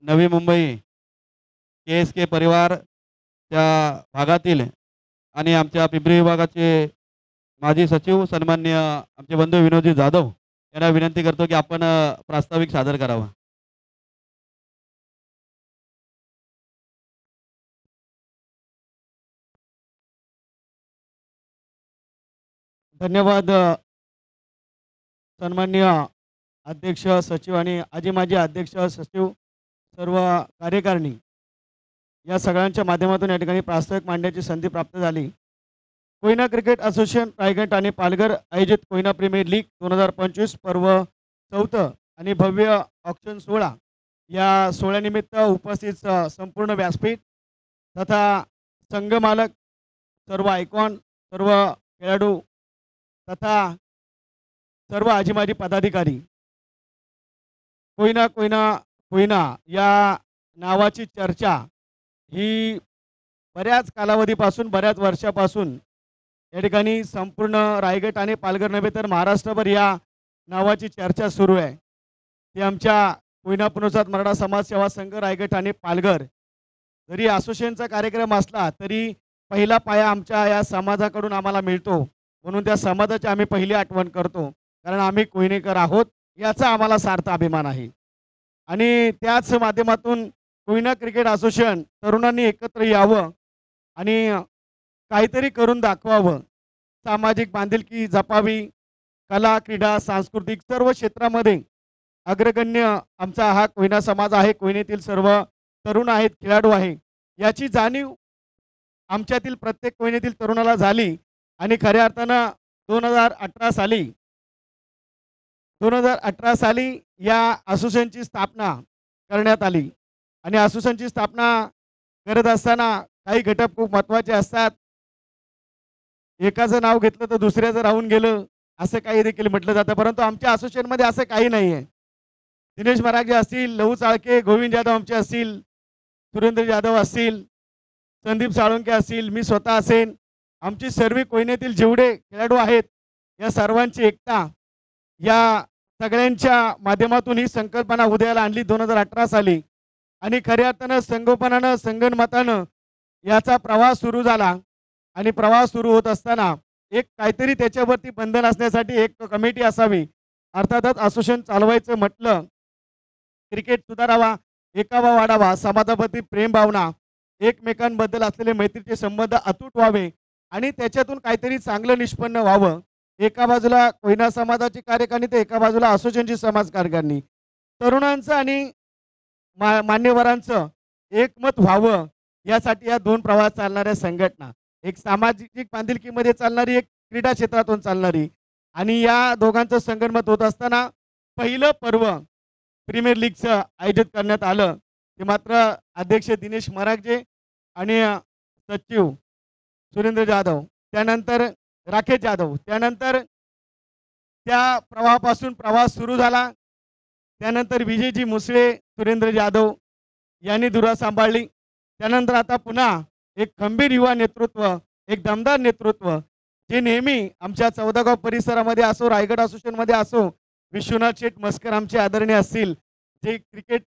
नवी मुंबई KSK परिवार त्या भागातील आणि आमच्या पिंपरी विभागाचे माजी सचिव सन्माननीय आमचे बंधू विनोदजी जाधव यांना विनंती करतो की आपण प्रास्ताविक सादर करावा. धन्यवाद सन्माननीय अध्यक्ष सचिव आणि आजी माजी अध्यक्ष सचिव सर्व कार्यकारिणी या सगळ्यांच्या माध्यमातून या ठिकाणी प्रास्ताविक मांडण्याची संधी प्राप्त झाली. कोयना क्रिकेट असोसिएशन रायगड आणि पालघर आयोजित कोयना प्रीमियर लीग 2025 पर्व 4 आणि भव्य ऑक्शन सोहळा या सोहळ्यानिमित्त उपस्थित संपूर्ण व्यासपीठ तथा संघमालक सर्व आयकॉन सर्व खेळाडू तथा सर्व आजी माजी पदाधिकारी कोयना कोयना कोयना या नावाची चर्चा ही बऱ्याच कालावधीपासून बऱ्याच वर्षापासून या ठिकाणी संपूर्ण रायगड आणि पालघर नव्हे तर महाराष्ट्रभर या नावाची चर्चा सुरू आहे. ती आमच्या कोयना पुनर्वसन मराठा समाज सेवा संघ रायगड आणि पालघर जरी असोसिएशनचा कार्यक्रम असला तरी पहिला पाया आमच्या या समाजाकडून आम्हाला मिळतो. म्हणून त्या समाजाची आम्ही पहिली आठवण करतो कारण आम्ही कोयनेकर आहोत याचा आम्हाला सार्थ अभिमान आहे. आणि त्याच माध्यमातून कोयना क्रिकेट असोसिएशन तरुणांनी एकत्र यावं आणि काहीतरी करून दाखवावं, सामाजिक बांधिलकी जपावी, कला क्रीडा सांस्कृतिक सर्व क्षेत्रामध्ये अग्रगण्य आमचा हा कोयना समाज आहे. कोयनेतील सर्व तरुण आहेत, खेळाडू आहे, याची जाणीव आमच्यातील प्रत्येक कोयनेतील तरुणाला झाली. आणि खऱ्या अर्थानं 2018 साली या असोसिएशनची स्थापना करण्यात आली. आणि असोसिएशनची स्थापना करत असताना काही घटक खूप महत्त्वाचे असतात. एकाचं नाव घेतलं तर दुसऱ्याचं राहून गेलं असं काही देखील म्हटलं जातं, परंतु आमच्या असोसिएशनमध्ये असं काही नाही आहे. दिनेश मरागे असतील, लहू चाळके, गोविंद जाधव आमचे असतील, सुरेंद्र जाधव असतील, संदीप साळुंके असतील, मी स्वतः असेन, आमची सर्व कोयनेतील जेवढे खेळाडू आहेत या सर्वांची एकता या सगळ्यांच्या माध्यमातून ही संकल्पना उदयाला आणली 2018 साली. आणि खऱ्या अर्थानं संगोपनानं संगनमतानं याचा प्रवास सुरू झाला. आणि प्रवास सुरू होत असताना एक काहीतरी त्याच्यावरती बंधन असण्यासाठी एक कमिटी असावी. अर्थातच असोसिएशन चालवायचं म्हटलं, क्रिकेट सुधारावा, एकावा वाढावा, समाजाप्रती प्रेम भावना, एकमेकांबद्दल असलेले मैत्रीचे संबंध अतूट व्हावे आणि त्याच्यातून काहीतरी चांगलं निष्पन्न व्हावं. एका बाजूला कोयना समाजाची कार्यकारिणी तर एका बाजूला असोसिएशनची समाज कार्यकारिणी, तरुणांचं आणि मान्यवरांचं एकमत व्हावं यासाठी या दोन प्रवास चालणाऱ्या संघटना एक सामाजिक बांधिलकीमध्ये चालणारी, एक क्रीडा क्षेत्रातून चालणारी, आणि या दोघांचं संगनमत होत असताना पहिलं पर्व प्रीमियर लीगचं आयोजित करण्यात आलं. ते मात्र अध्यक्ष दिनेश मरागजे आणि सचिव सुरेंद्र जाधव, त्यानंतर राकेश जाधव, त्यानंतर त्या प्रवाहापासून प्रवास सुरू झाला. त्यानंतर विजयजी मुसळे, सुरेंद्र जाधव यांनी धुरा सांभाळली. त्यानंतर आता पुन्हा एक खंबीर युवा नेतृत्व, एक दमदार नेतृत्व, जे नेहमी आमच्या चौदागाव परिसरामध्ये असो, रायगड असोसिएशनमध्ये असो, विश्वनाथ शेठ मस्कर आमचे आदरणीय असतील, जे क्रिकेट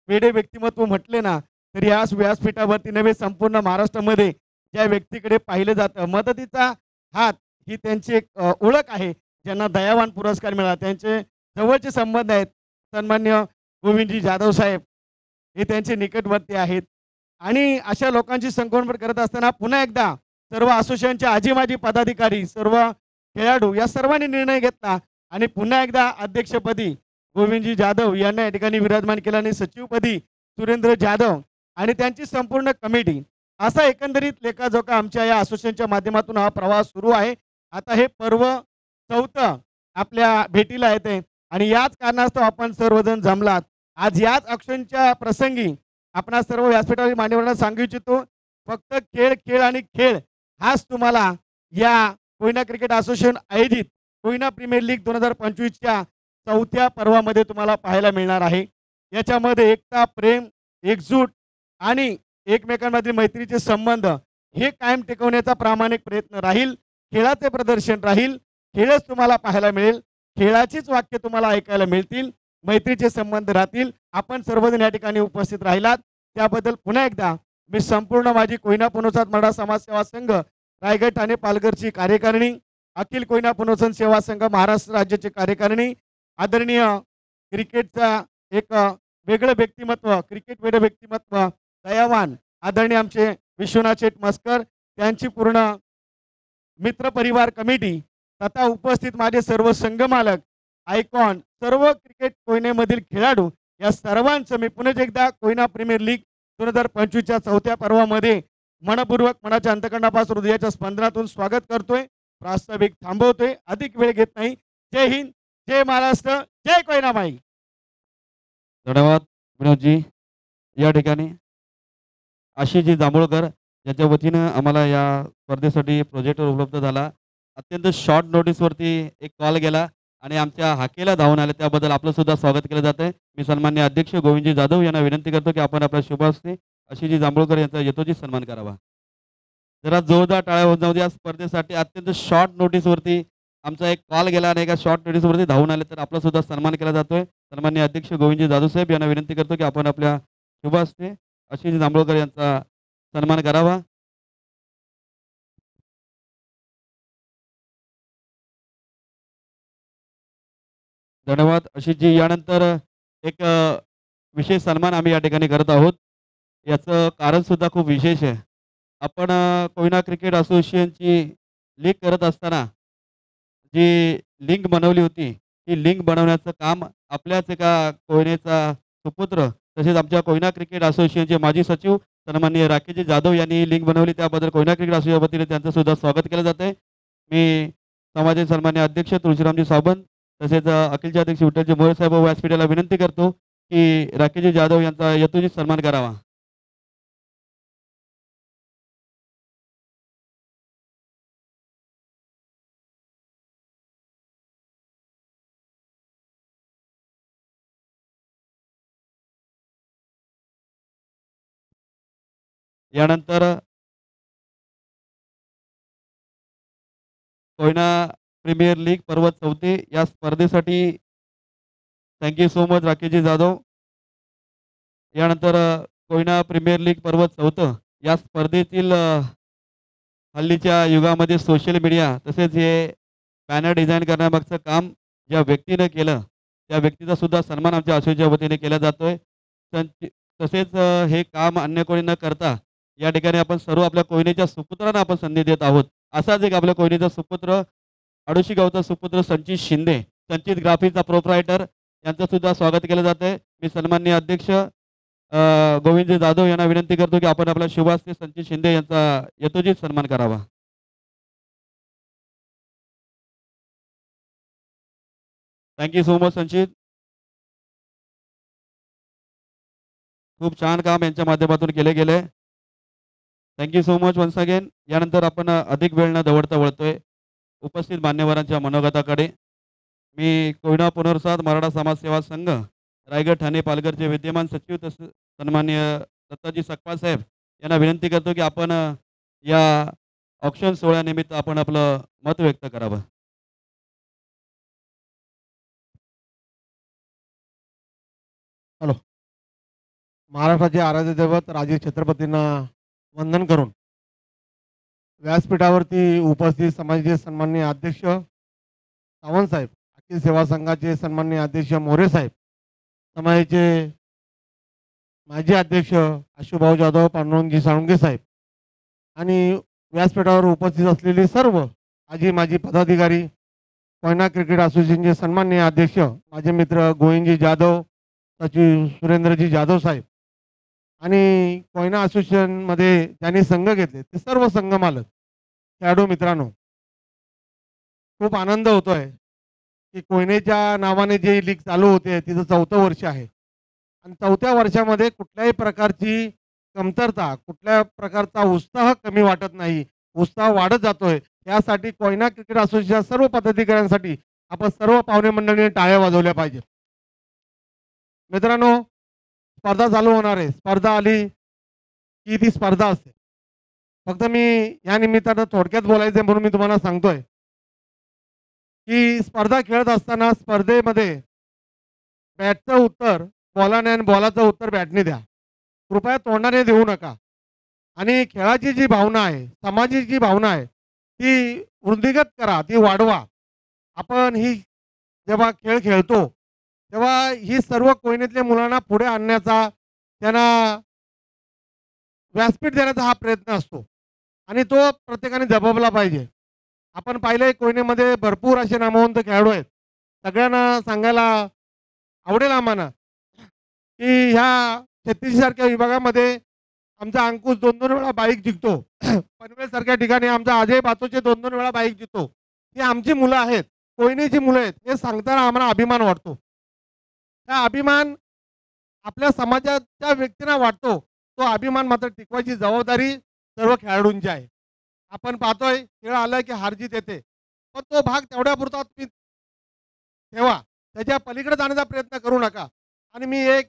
वेडे व्यक्तिमत्व म्हटले ना, तर या व्यासपीठावरती नव्हे संपूर्ण महाराष्ट्रामध्ये ज्या व्यक्तीकडे पाहिलं जातं, मदतीचा हात ही त्यांची एक ओळख आहे. ज्यांना दयावान पुरस्कार मिळाला, त्यांचे जवळचे संबंध आहेत. सन्मान्य गोविंदजी जाधव साहेब हे त्यांचे निकटवर्ती आहेत. आणि अशा लोकांची संगोपन करत असताना पुन्हा एकदा सर्व असोसिएशनचे आजी माजी पदाधिकारी, सर्व खेळाडू या सर्वांनी निर्णय घेतला आणि पुन्हा एकदा अध्यक्षपदी गोविंदजी जाधव यांना या ठिकाणी विराजमान केलं आणि सचिवपदी सुरेंद्र जाधव आणि त्यांची संपूर्ण कमिटी. असा एकंदरीत लेखाजोखा आमच्या या असोसिएशनच्या माध्यमातून हा प्रवास सुरू आहे. आता हे पर्व 4थं आपल्या भेटीला येते आणि याच कारणास्तव आपण सर्वजण जमलात. आज याच अक्षरांच्या प्रसंगी आपण सर्व व्यासपीठावरील मान्यवरांना सांगू इच्छितो, फक्त खेळ खेळ आणि खेळ हाच तुम्हाला या कोयना क्रिकेट असोसिएशन आयोजित कोयना प्रीमियर लीग 2025च्या 4थ्या पर्वामध्ये तुम्हाला पाहायला मिळणार आहे. याच्यामध्ये एकता, प्रेम, एकजूट आणि एकमेकांमधील मैत्रीचे संबंध हे कायम टिकवण्याचा प्रामाणिक प्रयत्न राहील. खेळाचे प्रदर्शन राहील, खेळच तुम्हाला पाहायला मिळेल, खेळाचीच वाक्य तुम्हाला ऐकायला मिळतील, मैत्रीचे संबंध राहतील. आपण सर्वजण या ठिकाणी उपस्थित राहिलात त्याबद्दल पुन्हा एकदा मी संपूर्ण माझी कोयना पुनर्वसन मराठा समाज सेवा संघ रायगड ठाणे पालघरची कार्यकारिणी, अखिल कोयना पुनर्वसन सेवा संघ महाराष्ट्र राज्याची कार्यकारिणी, आदरणीय क्रिकेटचा एक वेगळं व्यक्तिमत्व, क्रिकेट वेगळं व्यक्तिमत्व, दयावान आदरणीय आमचे विश्वनाथ शेठ मस्कर, त्यांची पूर्ण मित्रपरिवार कमिटी तथा उपस्थित माझे सर्व संघ मालक, आयकॉन, सर्व क्रिकेट कोयनेमधील खेळाडू या सर्वांचं मी पुन्हा एकदा कोयना प्रीमियर लीग 2025च्या 4थ्या पर्वामध्ये मनपूर्वक मनाच्या अंतकरणापासून हृदयाच्या स्पंदनातून स्वागत करतोय. प्रास्ताविक थांबवतोय, अधिक वेळ घेत नाही. जय हिंद, जय महाराष्ट्र, जय कोयनामाई. धन्यवाद विनोदजी. या ठिकाणी आशिषजी जांभूळकर यांच्या वतीनं आम्हाला या स्पर्धेसाठी प्रोजेक्टर उपलब्ध झाला. अत्यंत शॉर्ट नोटीसवरती एक कॉल गेला आणि आमच्या हाकेला धावून आले, त्याबद्दल आपलं सुद्धा स्वागत केलं जात आहे. मी सन्मान्य अध्यक्ष गोविंदजी जाधव यांना विनंती करतो की आपण आपल्या शुभ हस्ते आशिषजी जांभूळकर यांचा यथोचित सन्मान करावा. जरा जोरदार टाळ्या होत जाऊ द्या. स्पर्धेसाठी अत्यंत शॉर्ट नोटीसवरती आमचा एक कॉल गेला आणि एका शॉर्ट नोटीसवरती धावून आले, तर आपला सुद्धा सन्मान केला जातोय. सन्मान्य अध्यक्ष गोविंदजी जाधव साहेब यांना विनंती करतो की आपण आपल्या शुभ हस्ते आशिषजी जांभूळकर यांचा सन्मान करावा. धन्यवाद आशिषजी. यानंतर एक विशेष सन्मान आम्ही या ठिकाणी करत आहोत. याचं कारण सुद्धा खूप विशेष आहे. आपण कोयना क्रिकेट असोसिएशनची लीग करत असताना जी लिंक बनवली होती, ती लिंक बनवण्याचं काम आपल्याच एका कोयनेचा सुपुत्र तसेच आमच्या कोयना क्रिकेट असोसिएशनचे माजी सचिव सन्माननीय राकेशजी जाधव यांनी लिंक बनवली. त्याबद्दल कोयना क्रिकेट असोसिएशन वतीने त्यांचं सुद्धा स्वागत केलं जात आहे. मी समाजाचे सन्मान्य अध्यक्ष तुळशीरामजी सावंत तसेच अखिलचे अध्यक्ष विठ्ठलजी मोरे साहेब व्यासपीठाला विनंती करतो की राकेशजी जाधव यांचा यथोचित सन्मान करावा. यानंतर कोयना प्रीमियर लीग पर्व 4 या स्पर्धेसाठी thank you so much Rakeshji Jadhav. यानंतर कोयना प्रीमियर लीग पर्व 4 या स्पर्धेतील हल्लीच्या युगामध्ये सोशल मीडिया तसेच हे बॅनर डिझाईन करण्यामागचं काम ज्या व्यक्तीनं केलं त्या व्यक्तीचा सुद्धा सन्मान आमच्या असोसिएशनच्या वतीने केला जातोय. तसेच हे काम अन्य कोणी न करता या ठिकाणी आपण सर्व आपल्या कोयनेच्या सुपुत्रांना आपण संधी देत आहोत. असाच एक आपल्या कोयनेचा सुपुत्र, आडोशी गावचा सुपुत्र संचित शिंदे, संचित ग्राफिकचा प्रोप्रायटर यांचं सुद्धा स्वागत केलं जात आहे. मी सन्माननीय अध्यक्ष गोविंद जाधव यांना विनंती करतो की आपण आपला शुभास्ते संचित शिंदे यांचा यथोचित सन्मान करावा. थँक्यू सो मच संचित. खूप छान काम यांच्या माध्यमातून केले गेले. Thank you so much once again. यानंतर आपण अधिक वेळ न दवडता वळतोय उपस्थित मान्यवरांच्या मनोगताकडे. मी कोयना पुनर्वसन मराठा समाज सेवा संघ रायगड ठाणे पालघरचे विद्यमान सचिव तसेच सन्माननीय दत्ताजी सकपाल साहेब यांना विनंती करतो की आपण या ऑक्शन सोहळ्यानिमित्त आपण आपलं मत व्यक्त करावं. महाराष्ट्राचे आराध्य दैवत राजे छत्रपतींना वंदन करून व्यासपीठावरती उपस्थित समाजाचे सन्माननीय अध्यक्ष सावंत साहेब, अखिल सेवा संघाचे सन्माननीय अध्यक्ष मोरे साहेब, समाजाचे माजी अध्यक्ष आशुभाऊ जाधव, पांडुरंगजी साळुंगे साहेब आणि व्यासपीठावर उपस्थित असलेले सर्व आजी माजी पदाधिकारी, कोयना क्रिकेट असोसिएशनचे सन्माननीय अध्यक्ष माझे मित्र गोविंदजी जाधव, सचिव सुरेंद्रजी जाधव साहेब आणि कोयना असोसिएशनमध्ये ज्यांनी संघ घेतले ते सर्व संघ मालक, खेळाडू मित्रांनो, खूप आनंद होतोय की कोयनेच्या नावाने जे लीग चालू होते तिचं 4थं वर्ष आहे आणि 4थ्या वर्षामध्ये कुठल्याही प्रकारची कमतरता, कुठल्या प्रकारचा उत्साह कमी वाटत नाही, उत्साह वाढत जातोय. यासाठी कोयना क्रिकेट असोसिएशन सर्व पदाधिकाऱ्यांसाठी आपण सर्व पाहुणे मंडळीने टाळ्या वाजवल्या पाहिजेत. मित्रांनो, स्पर्धा चालू होणार आहे. स्पर्धा आली की ती स्पर्धा असते. फक्त मी या निमित्तानं थोडक्यात बोलायचं म्हणून मी तुम्हाला सांगतोय की स्पर्धा खेळत असताना स्पर्धेमध्ये बॅटचं उत्तर बॉलाने आणि बॉलाचं उत्तर बॅटने द्या. कृपया तोंडाने देऊ नका. आणि खेळाची जी भावना आहे, समाजाची जी भावना आहे ती वृद्धिंगत करा, ती वाढवा. आपण ही जेव्हा खेळ खेळतो तेव्हा ही सर्व कोयनेतल्या मुलांना पुढे आणण्याचा, त्यांना व्यासपीठ देण्याचा हा प्रयत्न असतो आणि तो प्रत्येकाने जबाबला पाहिजे. आपण पाहिले कोयनेमध्ये भरपूर असे नामवंत खेळाडू आहेत. सगळ्यांना सांगायला आवडेल आम्हाला की ह्या 36 सारख्या विभागामध्ये आमचा अंकुश 2-2 वेळा बाईक जिंकतो. पनवेल सारख्या ठिकाणी आमचा अजय बातोचे 2-2 वेळा बाईक जिंकतो. ही आमची मुलं आहेत, कोयनेची मुलं आहेत. हे सांगताना आम्हाला अभिमान वाटतो. हा अभिमान आपल्या समाजाच्या व्यक्तींना वाटतो. तो अभिमान मात्र टिकवायची जबाबदारी सर्व खेळाडूंची आहे. आपण पाहतोय खेळ आला की हार जीत येते, पण तो भाग तेवढ्या पुरता तुम्ही ठेवा, त्याच्या पलीकडे जाण्याचा प्रयत्न करू नका. आणि मी एक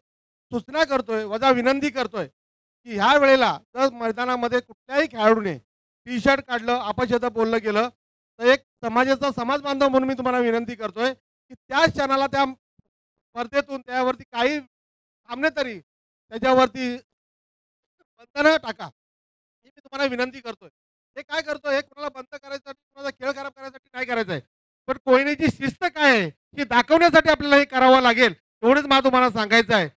सूचना करतोय, वजा विनंती करतोय की ह्या वेळेला जर मैदानामध्ये कुठल्याही खेळाडूने टी शर्ट काढलं, अपशब्द बोललं गेलं तर एक समाजाचा समाज बांधव म्हणून मी तुम्हाला विनंती करतोय की त्या क्षणाला त्या स्पर्धेतून त्यावरती काही सामने तरी त्याच्यावरती बंधनं टाका, ही मी तुम्हाला विनंती करतोय. हे काय करतोय, हे कोणाला बंद करायसाठी, कोणाचा खेळ खराब करायसाठी नाही करायचं आहे, पण कोयनेची शिस्त काय आहे ही दाखवण्यासाठी आपल्याला हे करावं लागेल. एवढंच मला तुम्हाला सांगायचं आहे.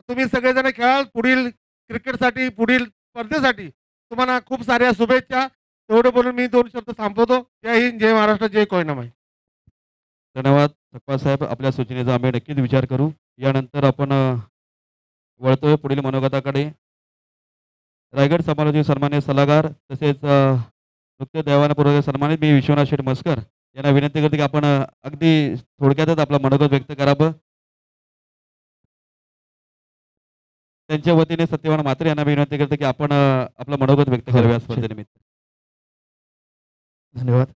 तुम्ही सगळेजण खेळाल. पुढील क्रिकेटसाठी, पुढील स्पर्धेसाठी तुम्हाला खूप साऱ्या शुभेच्छा. एवढं बोलून मी 2 शब्द थांबवतो. जय हिंद, जय महाराष्ट्र, जय कोयनामाई. धन्यवाद सकपाल साहेब. आपल्या सूचनेचा आम्ही नक्कीच विचार करू. यानंतर आपण वळतोय पुढील मनोगताकडे. रायगड समाजाचे सन्मान्य सल्लागार तसेच नुकतेच देवाने पूर्व सन्मानित मी विश्वनाथ शेठ मस्कर यांना विनंती करते की आपण अगदी थोडक्यातच आपलं मनोगत व्यक्त करावं. त्यांच्या वतीने सत्यवान म्हात्रे यांना मी विनंती करते की आपण आपलं मनोगत व्यक्त करावे या स्पर्धेनिमित्त. धन्यवाद.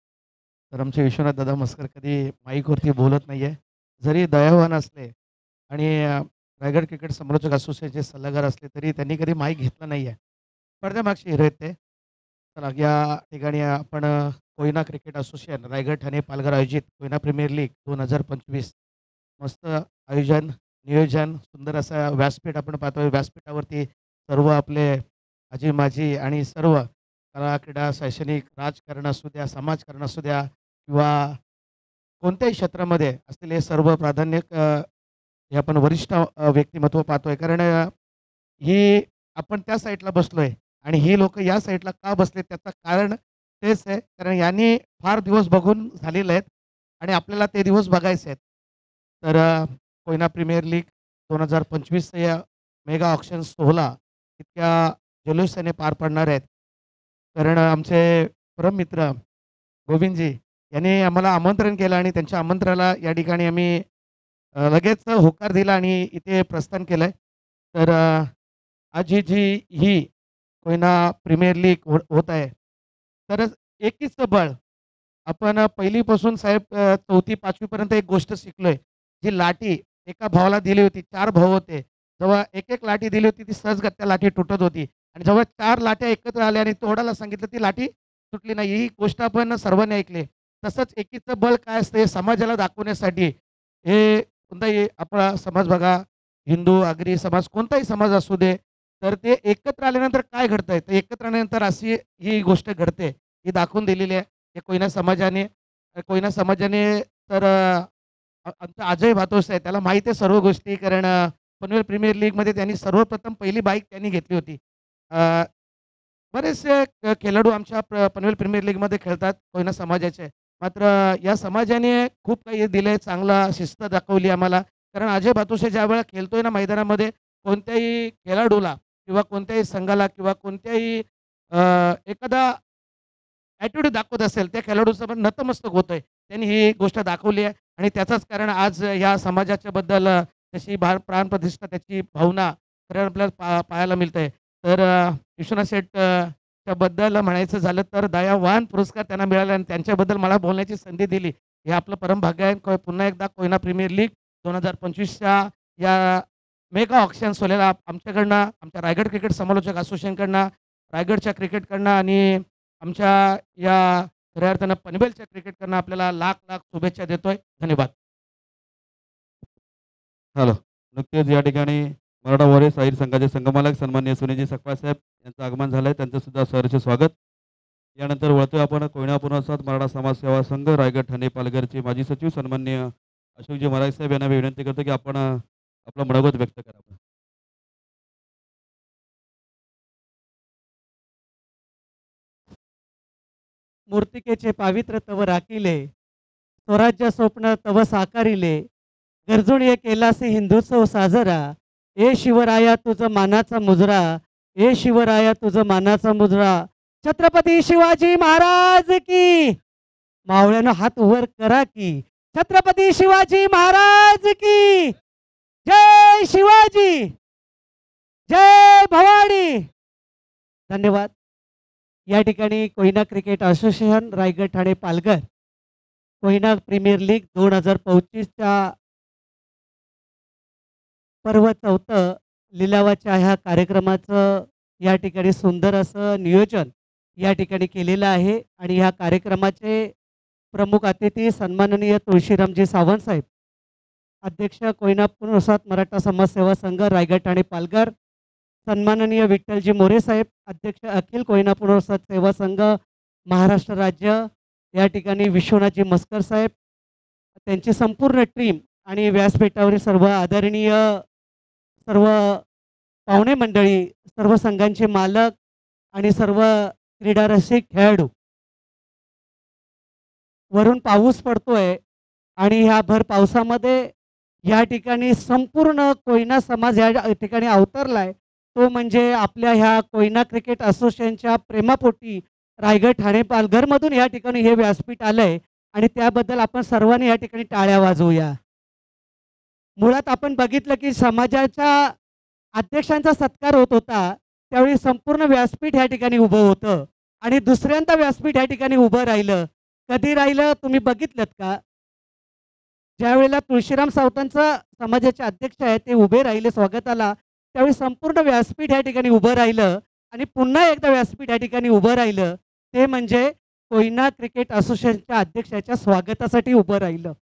तर आमचे विश्वनाथ दादा मस्कर कधी माईकवरती बोलत नाहीये, जरी दयावान असले आणि रायगड क्रिकेट समालोचक असोसिएशनचे सल्लागार असले तरी त्यांनी कधी माईक घेतला नाहीये. पडद्यामागचे हिरो आहेत ते. चला, या ठिकाणी आपण कोयना क्रिकेट असोसिएशन रायगड ठाणे पालघर आयोजित कोयना प्रीमियर लीग 2025 मस्त आयोजन, नियोजन, सुंदर असं व्यासपीठ आपण पाहतोय. व्यासपीठावरती सर्व आपले आजी माजी आणि सर्व कला, क्रीडा, शैक्षणिक, राजकारण असू द्या, समाजकारण असू द्या किंवा कोणत्याही क्षेत्रामध्ये असलेले सर्व प्राधान्य हे आपण वरिष्ठ व्यक्तिमत्व पाहतोय. कारण ही आपण त्या साईडला बसलोय आणि ही लोक या साईडला का बसले त्याचं कारण तेच आहे, कारण यांनी फार दिवस बघून झालेले आहेत आणि आपल्याला ते दिवस बघायचे आहेत. तर कोयना प्रीमियर लीग 2025 या मेगा ऑक्शन सोहळा इतक्या जल्लोषाने पार पाडणार आहेत. कारण आमचे परममित्र गोविंदजी यांनी आम्हाला आमंत्रण केलं आणि त्यांच्या आमंत्रणाला या ठिकाणी आम्ही लगेच होकार दिला आणि इथे प्रस्थान केलंय. तर आज ही कोयना प्रीमियर लीग होत आहे. तर एकीच बळ आपण पहिलीपासून साहेब 4थी-5वी पर्यंत एक गोष्ट शिकलोय. जी लाठी एका भावाला दिली होती, 4 भाऊ होते. जेव्हा एक लाठी दिली होती, ती सहजगत्या लाठी तुटत होती आणि जेव्हा 4 लाट्या एकत्र आल्या आणि तोडायला सांगितलं, ती लाठी तुटली नाही. ही गोष्ट आपण सर्वांनी ऐकली. तसंच एकीचं बळ काय असतं हे समाजाला दाखवण्यासाठी हे कोणताही आपला समाज बघा, हिंदू, आगरी समाज, कोणताही समाज असू दे, तर ते एकत्र आल्यानंतर काय घडतंय? तर एकत्र आल्यानंतर अशी ही गोष्ट घडते. ही दाखवून दिलेली आहे. हे कोयना समाजाने तर आमचा अजय भातोस आहे, त्याला माहीत आहे सर्व गोष्टी. कारण पनवेल प्रीमियर लीगमध्ये त्यांनी सर्वप्रथम पहिली बाईक त्यांनी घेतली होती. अ, बरेचसे खेळाडू आमच्या पनवेल प्रीमियर लीगमध्ये खेळतात कोयना समाजाचे. मात्र या समाजाने खूप काही दिलंय, चांगला शिस्त दाखवली आम्हाला. कारण अजय भातुसे ज्यावेळेला खेळतोय ना मैदानामध्ये, कोणत्याही खेळाडूला किंवा कोणत्याही संघाला किंवा कोणत्याही एखादा ॲटिट्यूड दाखवत असेल, त्या खेळाडूचं पण नतमस्तक होतंय. त्यांनी ही गोष्ट दाखवली आहे आणि त्याचंच कारण आज या समाजाच्या बद्दल त्याची प्राणप्रतिष्ठा, त्याची भावना खरं आपल्याला पाहायला मिळतंय. तर विश्वनाथ शेठ त्याबद्दल म्हणायचं झालं तर दयावान पुरस्कार त्यांना मिळाला आणि त्यांच्याबद्दल मला बोलण्याची संधी दिली. हे आपलं परमभाग्य आहे. पुन्हा एकदा कोयना प्रीमियर लीग 2025च्या या मेगा ऑक्शन सोहळ्याला आमच्याकडनं, आमच्या रायगड क्रिकेट समालोचक असोसिएशनकडनं, रायगडच्या क्रिकेटकडनं आणि आमच्या या खऱ्या अर्थानं पनवेलच्या क्रिकेटकडनं आपल्याला लाख लाख शुभेच्छा देतोय. धन्यवाद. हॅलो. नुकतेच या ठिकाणी मराठा वॉरियर्स साहिर संघाचे संघमालक सन्माननीय सुनीलजी सकपाळ साहेब यांचं आगमन झालंय. त्यांचं सुद्धा सहर्ष स्वागत. यानंतर वळतोय आपण कोयना पुनर्वसन मराठा समाज सेवा संघ रायगड ठाणे पालघरचे माजी सचिव सन्माननीय अशोकजी मराठे साहेब यांना मी विनंती करतो की आपण आपलं मनोगत व्यक्त करा. मूर्तिकेचे पावित्र तव राखिले, स्वराज्य स्वप्न तव साकारिले, गरजून ये केलासी हिंदुत्सव साजरा, ए शिवराया तुझं मानाचा मुजरा, ए शिवराया तुझं मानाचा मुजरा, छत्रपती शिवाजी महाराज की. मावळ्यानं हात वर करा की, छत्रपती शिवाजी महाराज की. जय शिवाजी, जय भवानी. धन्यवाद. या ठिकाणी Koyna cricket association Raigad Thane Palghar Koyna premier league 2025च्या पर्व 4थं लिलावाच्या ह्या कार्यक्रमाचं या ठिकाणी सुंदर असं नियोजन या ठिकाणी केलेलं आहे आणि ह्या कार्यक्रमाचे प्रमुख अतिथी सन्माननीय तुळशीरामजी सावंत साहेब, अध्यक्ष कोयना पुनर्वसन मराठा समाज सेवा संघ रायगड ठाणे पालघर, सन्माननीय विठ्ठलजी मोरे साहेब, अध्यक्ष अखिल कोयना पुनर्वसन सेवा संघ महाराष्ट्र राज्य, या ठिकाणी विश्वनाथजी मस्कर साहेब, त्यांची संपूर्ण टीम आणि व्यासपीठावरील सर्व आदरणीय सर्व पाहुणे मंडळी, सर्व संघांचे मालक आणि सर्व क्रीडारसिक खेळाडू. वरून पाऊस पडतोय आणि ह्या भर पावसामध्ये या ठिकाणी संपूर्ण कोयना समाज या ठिकाणी अवतरलाय. तो म्हणजे आपल्या ह्या कोयना क्रिकेट असोसिएशनच्या प्रेमापोटी रायगड ठाणे पालघरमधून या ठिकाणी हे व्यासपीठ आलंय आणि त्याबद्दल आपण सर्वांनी या ठिकाणी टाळ्या वाजवूया. मुळात आपण बघितलं की समाजाच्या अध्यक्षांचा सत्कार होत होता, त्यावेळी संपूर्ण व्यासपीठ या ठिकाणी उभं होतं आणि दुसऱ्यांदा व्यासपीठ या ठिकाणी उभं राहिलं. कधी राहिलं तुम्ही बघितलं का? ज्यावेळेला तुळशीराम सावंतांचा समाजाचे अध्यक्ष आहेत ते उभे राहिले स्वागताला, त्यावेळी संपूर्ण व्यासपीठ या ठिकाणी उभं राहिलं आणि पुन्हा एकदा व्यासपीठ या ठिकाणी उभं राहिलं. ते म्हणजे कोयना क्रिकेट असोसिएशनच्या अध्यक्षाच्या स्वागतासाठी उभं राहिलं.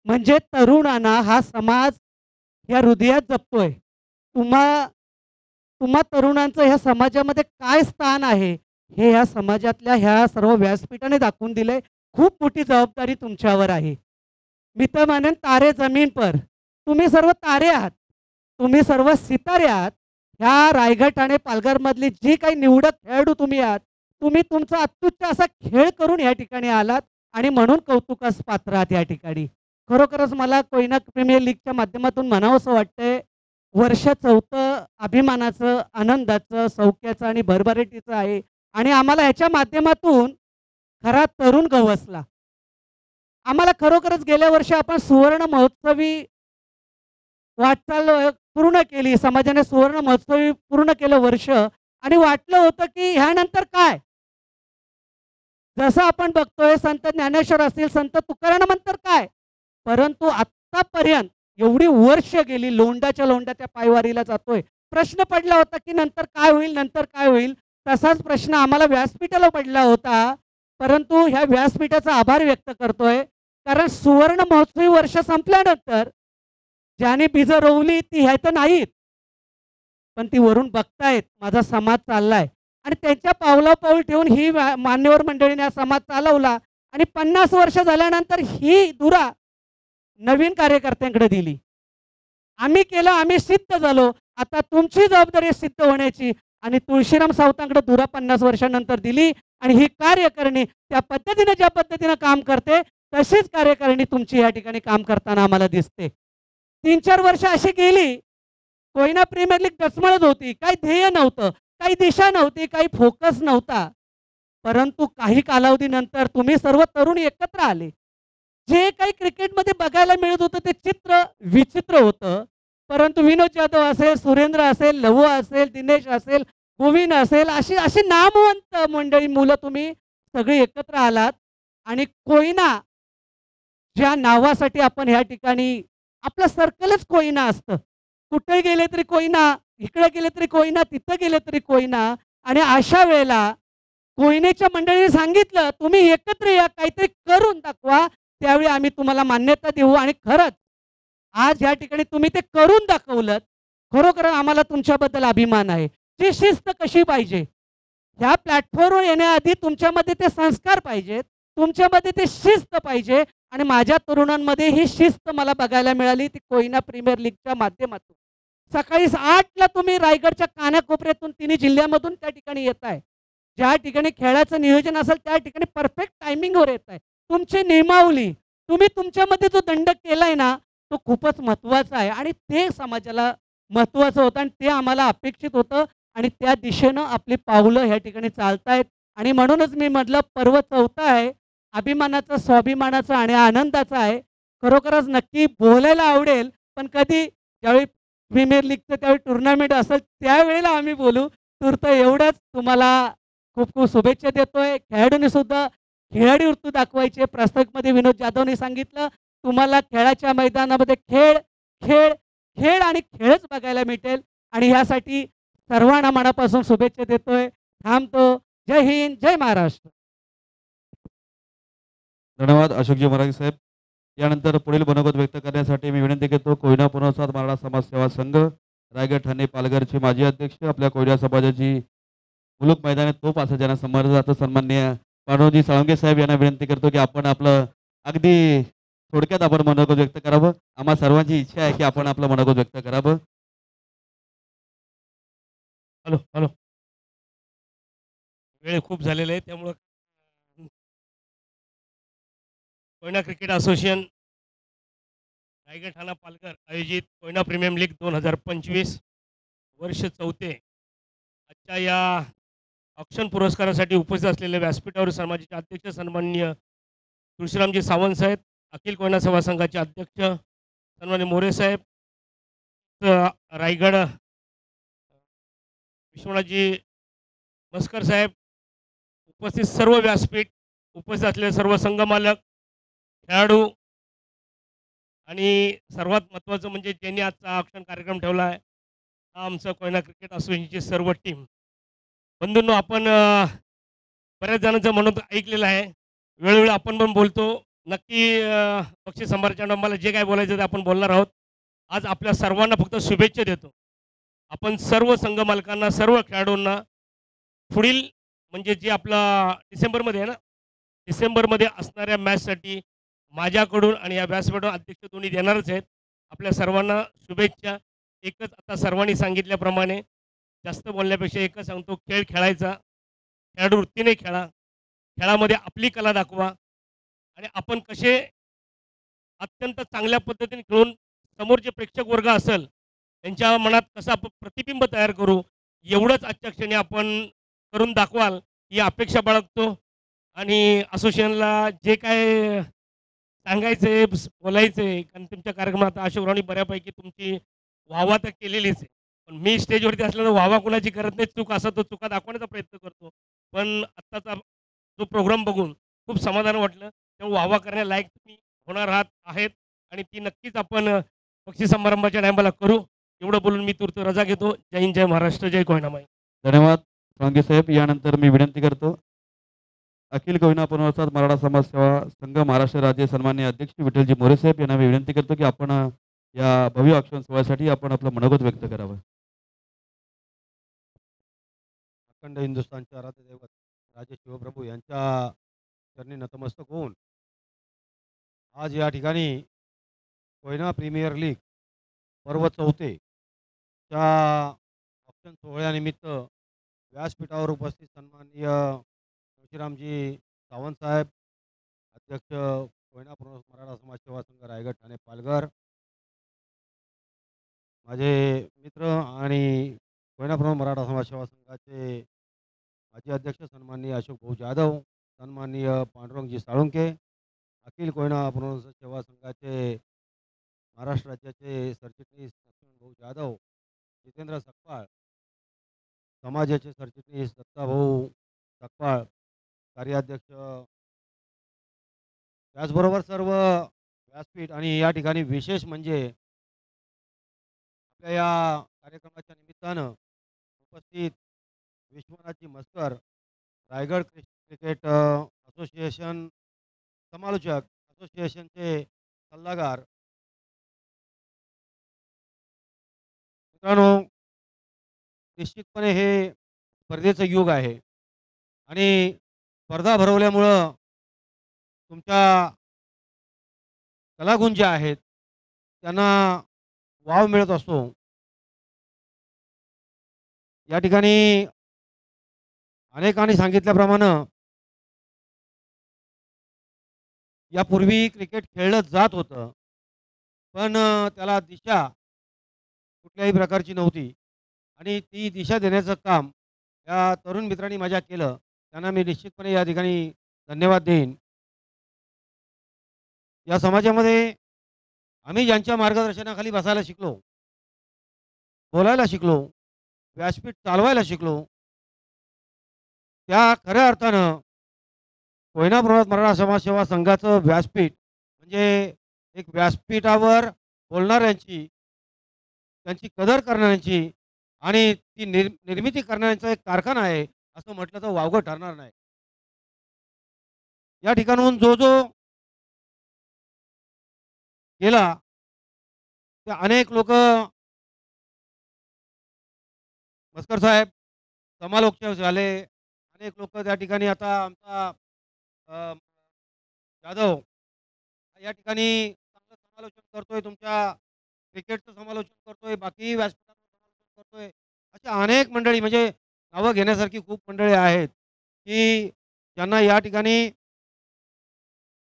म्हणजे तरुणांना हा समाज या हृदयात जपतोय. तुम्हा तरुणांचं ह्या समाजामध्ये काय स्थान आहे हे ह्या समाजातल्या ह्या सर्व व्यासपीठाने दाखवून दिलंय. खूप मोठी जबाबदारी तुमच्यावर आहे. मी तर म्हणेन तारे जमीन पर, तुम्ही सर्व तारे आहात, तुम्ही सर्व सितारे आहात. ह्या रायगड ठाणे पालघरमधली जी काही निवडक खेळाडू तुम्ही आहात, तुम्ही तुमचा अत्युच्च असा खेळ करून या ठिकाणी आलात आणि म्हणून कौतुकास पात्र आहात. या ठिकाणी खरोखरच मला कोयना प्रीमियर लीगच्या माध्यमातून म्हणावंसं वाटतंय वर्ष चौथं अभिमानाचं, आनंदाचं, सौख्याचं आणि भरभराटीचं आहे आणि आम्हाला ह्याच्या माध्यमातून खरा तरुण गवसला. आम्हाला खरोखरच गेल्या वर्षी आपण सुवर्ण महोत्सवी वाटचाल पूर्ण केली. समाजाने सुवर्ण महोत्सवी पूर्ण केलं वर्ष आणि वाटलं होतं की ह्यानंतर काय? जसं आपण बघतोय संत ज्ञानेश्वर असतील, संत तुकारामानंतर काय? परंतु आत्तापर्यंत एवढी वर्ष गेली, लोंढाच्या लोंढा त्या पायवारीला जातोय. प्रश्न पडला होता की नंतर काय होईल, नंतर काय होईल? तसाच प्रश्न आम्हाला व्यासपीठाला पडला होता. परंतु ह्या व्यासपीठाचा आभार व्यक्त करतोय. कारण सुवर्ण महोत्सवी वर्ष संपल्यानंतर ज्याने बीजं रोवली ती ह्या तर नाहीत. पण ती वरून बघतायत माझा समाज चाललाय आणि त्यांच्या पावलापाऊल ठेवून ही मान्यवर मंडळीने हा समाज चालवला आणि 50 वर्ष झाल्यानंतर ही धुरा नवीन कार्यकर्त्यांकडे दिली. आम्ही केलं, आम्ही सिद्ध झालो. आता तुमची जबाबदारी आहे सिद्ध होण्याची आणि तुळशीराम सावतांकडे धुरा 50 वर्षानंतर दिली आणि ही कार्यकारिणी त्या पद्धतीने ज्या पद्धतीने काम करते तशीच कार्यकारिणी तुमची या ठिकाणी काम करताना आम्हाला दिसते. 3-4 वर्ष अशी गेली, कोयना प्रीमियर लीग डचमळत होती. काही ध्येय नव्हतं, काही दिशा नव्हती, काही फोकस नव्हता. परंतु काही कालावधीनंतर तुम्ही सर्व तरुण एकत्र आले. जे काही क्रिकेटमध्ये बघायला मिळत होतं ते चित्र विचित्र होतं. परंतु विनोद जाधव असेल, सुरेंद्र असेल, लहू असेल, दिनेश असेल, गोविंद असेल, अशी अशी नामवंत मंडळी मुलं तुम्ही सगळे एकत्र आलात आणि कोयना ज्या नावासाठी आपण ह्या ठिकाणी आपलं सर्कलच कोयना असतं. कुठे गेले तरी कोयना, इकडे गेले तरी कोयना, तिथं गेले तरी कोयना आणि अशा वेळेला कोयनेच्या मंडळीने सांगितलं तुम्ही एकत्र या, काहीतरी करून दाखवा. त्यावेळी आम्ही तुम्हाला मान्यता देऊ आणि खरंच आज या ठिकाणी तुम्ही ते करून दाखवलं. खरोखर आम्हाला तुमच्याबद्दल अभिमान आहे. जी शिस्त कशी पाहिजे, ह्या प्लॅटफॉर्मवर येण्याआधी तुमच्यामध्ये ते संस्कार पाहिजेत, तुमच्यामध्ये ते शिस्त पाहिजे आणि माझ्या तरुणांमध्ये ही शिस्त मला बघायला मिळाली ती कोयना प्रीमियर लीगच्या माध्यमातून. सकाळी 8ला तुम्ही रायगडच्या कानाकोपऱ्यातून तिन्ही जिल्ह्यामधून त्या ठिकाणी येत आहे. ज्या ठिकाणी खेळाचं नियोजन असेल त्या ठिकाणी परफेक्ट टायमिंगवर येत आहे. तुमची नियमावली, तुम्ही तुमच्यामध्ये जो दंड केलाय ना तो खूपच महत्त्वाचा आहे आणि ते समाजाला महत्त्वाचं होतं आणि ते आम्हाला अपेक्षित होतं आणि त्या दिशेनं आपली पावलं ह्या ठिकाणी चालतायत आणि म्हणूनच मी म्हटलं पर्व चौथा आहे. अभिमानाचा, स्वाभिमानाचा आणि आनंदाचा आहे. खरोखरच नक्की बोलायला आवडेल, पण कधी ज्यावेळी प्रीमियर लीगचं त्यावेळी टुर्नामेंट असेल त्यावेळेला आम्ही बोलू. तूर्त एवढंच तुम्हाला खूप खूप शुभेच्छा देतोय. खेळाडूंनी सुद्धा खेळाडी वृत्ती दाखवायची. प्रास्ताविकमध्ये विनोद जाधवने सांगितलं तुम्हाला खेळाच्या मैदानामध्ये खेळ खेळ खेळ आणि खेळच बघायला मिळेल आणि ह्यासाठी सर्वांना मनापासून शुभेच्छा देतोय. थांबतो. जय हिंद, जय महाराष्ट्र. धन्यवाद अशोकजी मराठी साहेब. यानंतर पुढील मनोगत व्यक्त करण्यासाठी मी विनंती करतो कोयना पुनर्वसन मराठा समाज सेवा संघ रायगड ठाणे पालघरचे माजी अध्यक्ष आपल्या कोयना समाजाची मुलुक मैदानात तोप असं ज्यांना समजलं जातं सन्माननीय पांडुरंगजी साळुंखे साहेब यांना विनंती करतो की आपण आपलं अगदी थोडक्यात आपण मनोगत व्यक्त करावं. आम्हा सर्वांची इच्छा आहे की आपण आपलं मनोगत व्यक्त करावं. हॅलो हॅलो, वेळ खूप झालेला आहे त्यामुळं कोयना क्रिकेट असोसिएशन रायगड ठाणा पालघर आयोजित कोयना प्रीमियम लीग 2025 वर्ष चौथे आजच्या या ऑक्शन पुरस्कारासाठी उपस्थित असलेले व्यासपीठावर समाजाचे अध्यक्ष सन्माननीय तुळशीरामजी सावंत साहेब, अखिल कोयना सभा संघाचे अध्यक्ष सन्माननीय मोरे साहेब, रायगड विश्वनाथजी मस्कर साहेब, उपस्थित सर्व व्यासपीठ, उपस्थित असलेले सर्व संघ मालक, खेळाडू आणि सर्वात महत्त्वाचं म्हणजे ज्यांनी आजचा ऑक्शन कार्यक्रम ठेवला आहे हा आमचं कोयना क्रिकेट असोसिएशनची सर्व टीम. बंधूंनो, आपण बऱ्याच जणांचं म्हणून ऐकलेलं आहे, वेळोवेळी आपण पण बोलतो. नक्की बक्षीस समारंभात मला जे काय बोलायचं ते आपण बोलणार आहोत. आज आपल्या सर्वांना फक्त शुभेच्छा देतो. आपण सर्व संघ मालकांना, सर्व खेळाडूंना पुढील म्हणजे जे आपला डिसेंबरमध्ये आहे ना, डिसेंबरमध्ये असणाऱ्या मॅचसाठी माझ्याकडून आणि या व्यासपीठावर अध्यक्ष दोन्ही देणारच आहेत. आपल्या सर्वांना शुभेच्छा. एकच आता सर्वांनी सांगितल्याप्रमाणे जास्त बोलण्यापेक्षा एकच सांगतो, खेळ खेळायचा, खेळाडू वृत्तीने खेळा, खेळामध्ये आपली कला दाखवा आणि आपण कसे अत्यंत चांगल्या पद्धतीने खेळून समोरचे प्रेक्षक वर्ग असेल त्यांच्या मनात कसं आपण प्रतिबिंब तयार करू, एवढंच आजच्या क्षणी आपण करून दाखवाल ही अपेक्षा बाळगतो. आणि असोसिएशनला जे काय सांगायचंय, बोलायचंय, कारण तुमच्या कार्यक्रमात अशोकरावांनी बऱ्यापैकी तुमची वाहवा तर केलेलीच आहे. पण मी स्टेजवरती असल्यानं वाहवा कुणाची करत नाही. चूक असेल तर चुका दाखवण्याचा प्रयत्न करतो. पण आत्ताचा जो प्रोग्राम बघून खूप समाधान वाटलं. तेव्हा वाहवा करण्यालायक तुम्ही होणार आहेत आणि ती नक्कीच आपण बक्षीस समारंभाच्या टायमाला करू. एवढं बोलून मी तूर्त रजा घेतो. जय हिंद, जय महाराष्ट्र, जय कोहिनामाई. धन्यवाद स्वांगे साहेब. यानंतर मी विनंती करतो अखिल कोयना पुनर्वसन मराठा समाज सेवा संघ महाराष्ट्र राज्य सन्माननीय अध्यक्ष विठ्ठलजी मोरे साहेब यांना मी विनंती करतो की आपण या भव्य औक्षण सोहळ्यासाठी आपण आपलं मनोगत व्यक्त करावं. अखंड हिंदुस्थानचे आराध्य दैवत राजे शिवप्रभू यांच्या चरणी नतमस्तक होऊन आज या ठिकाणी कोयना प्रीमियर लीग पर्व 4 च्या औक्षण सोहळ्यानिमित्त व्यासपीठावर उपस्थित सन्माननीय तुळशीरामजी सावंत साहेब, अध्यक्ष कोयना पुनर्वसन मराठा समाज सेवा संघ रायगड ठाणे पालघर, माझे मित्र आणि कोयना पुनर्वसन मराठा समाज सेवा संघाचे माजी अध्यक्ष सन्माननीय अशोक भाऊ जाधव, सन्माननीय पांडुरंगजी साळुंके, अखिल कोयना पुनर्वसन सेवा संघाचे महाराष्ट्र राज्याचे सरचिटणीस लक्ष्मण भाऊ जाधव, जितेंद्र सकपाळ, समाजाचे सरचिटणीस दत्ताभाऊ सकपाळ, कार्याध्यक्ष, त्याचबरोबर सर्व व्यासपीठ आणि या ठिकाणी विशेष म्हणजे आपल्या या कार्यक्रमाच्या निमित्तानं उपस्थित विश्वनाथजी मस्कर, रायगड क्रिकेट असोसिएशन समालोचक असोसिएशनचे सल्लागार, मित्रांनो, निश्चितपणे हे स्पर्धेचं युग आहे आणि स्पर्धा भरवल्यामुळं तुमच्या कलागुण ज्या आहेत त्यांना वाव मिळत असतो. या ठिकाणी अनेकांनी सांगितल्याप्रमाणे यापूर्वी क्रिकेट खेळलं जात होतं, पण त्याला दिशा कुठल्याही प्रकारची नव्हती आणि ती दिशा देण्याचं काम या तरुण मित्रांनी माझ्या केलं. त्यांना मी निश्चितपणे या ठिकाणी धन्यवाद देईन. या समाजामध्ये आम्ही ज्यांच्या मार्गदर्शनाखाली बसायला शिकलो, बोलायला शिकलो, व्यासपीठ चालवायला शिकलो, त्या खऱ्या अर्थानं कोयना पुनर्वसन मराठा समाज सेवा संघाचं व्यासपीठ म्हणजे एक व्यासपीठावर बोलणाऱ्यांची, त्यांची कदर करणाऱ्यांची आणि ती निर्मिती करण्याचा एक कारखाना आहे असं म्हटलं तर वावगं ठरणार नाही. या ठिकाणून जो जो गेला ते अनेक लोक, मस्कर साहेब समालोचक झाले, अनेक लोक त्या ठिकाणी. आता आमचा जाधव या ठिकाणी चांगलं समालोचन करतोय, तुमच्या क्रिकेटचं समालोचन करतोय, बाकी व्यासपीठाचं समालोचन करतोय. अशा अनेक मंडळी म्हणजे नावं घेण्यासारखी खूप मंडळी आहेत की ज्यांना या ठिकाणी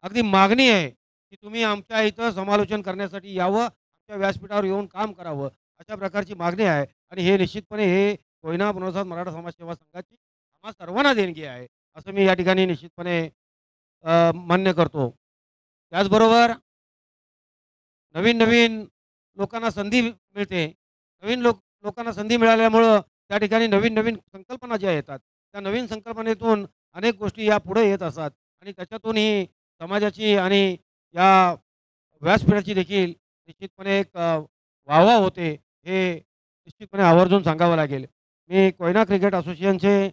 अगदी मागणी आहे की तुम्ही आमच्या इथं समालोचन करण्यासाठी यावं, आमच्या व्यासपीठावर येऊन काम करावं, अशा प्रकारची मागणी आहे. आणि हे निश्चितपणे हे कोयना पुनर्वसन मराठा समाज सेवा संघाची आम्हा सर्वांना देणगी आहे असं मी या ठिकाणी निश्चितपणे मान्य करतो. त्याचबरोबर नवीन नवीन लोकांना संधी मिळते. नवीन लोकांना संधी मिळाल्यामुळं त्या ठिकाणी नवीन नवीन संकल्पना ज्या येतात, त्या नवीन संकल्पनेतून अनेक गोष्टी या पुढे येत असतात आणि त्याच्यातूनही समाजाची आणि या व्यासपीठाची देखील निश्चितपणे एक वाहवा होते, हे निश्चितपणे आवर्जून सांगावं लागेल. मी कोयना क्रिकेट असोसिएशनचे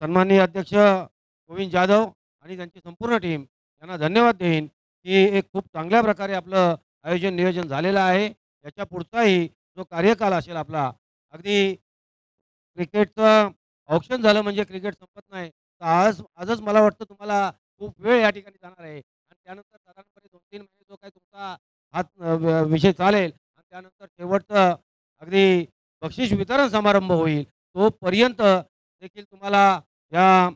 सन्माननीय अध्यक्ष गोविंद जाधव आणि त्यांची संपूर्ण टीम यांना धन्यवाद देईन की एक खूप चांगल्या प्रकारे आपलं आयोजन नियोजन झालेलं आहे. याच्या पुढचाही जो कार्यकाल असेल आपला, अगदी क्रिकेटचं ऑप्शन झालं म्हणजे क्रिकेट संपत नाही. तर आजच मला वाटतं तुम्हाला खूप वेळ या ठिकाणी जाणार आहे आणि त्यानंतर साधारणपणे 2-3 महिने जो काही तुमचा हा विषय चालेल आणि त्यानंतर शेवटचं अगदी बक्षीस वितरण समारंभ होईल. तोपर्यंत देखील तुम्हाला या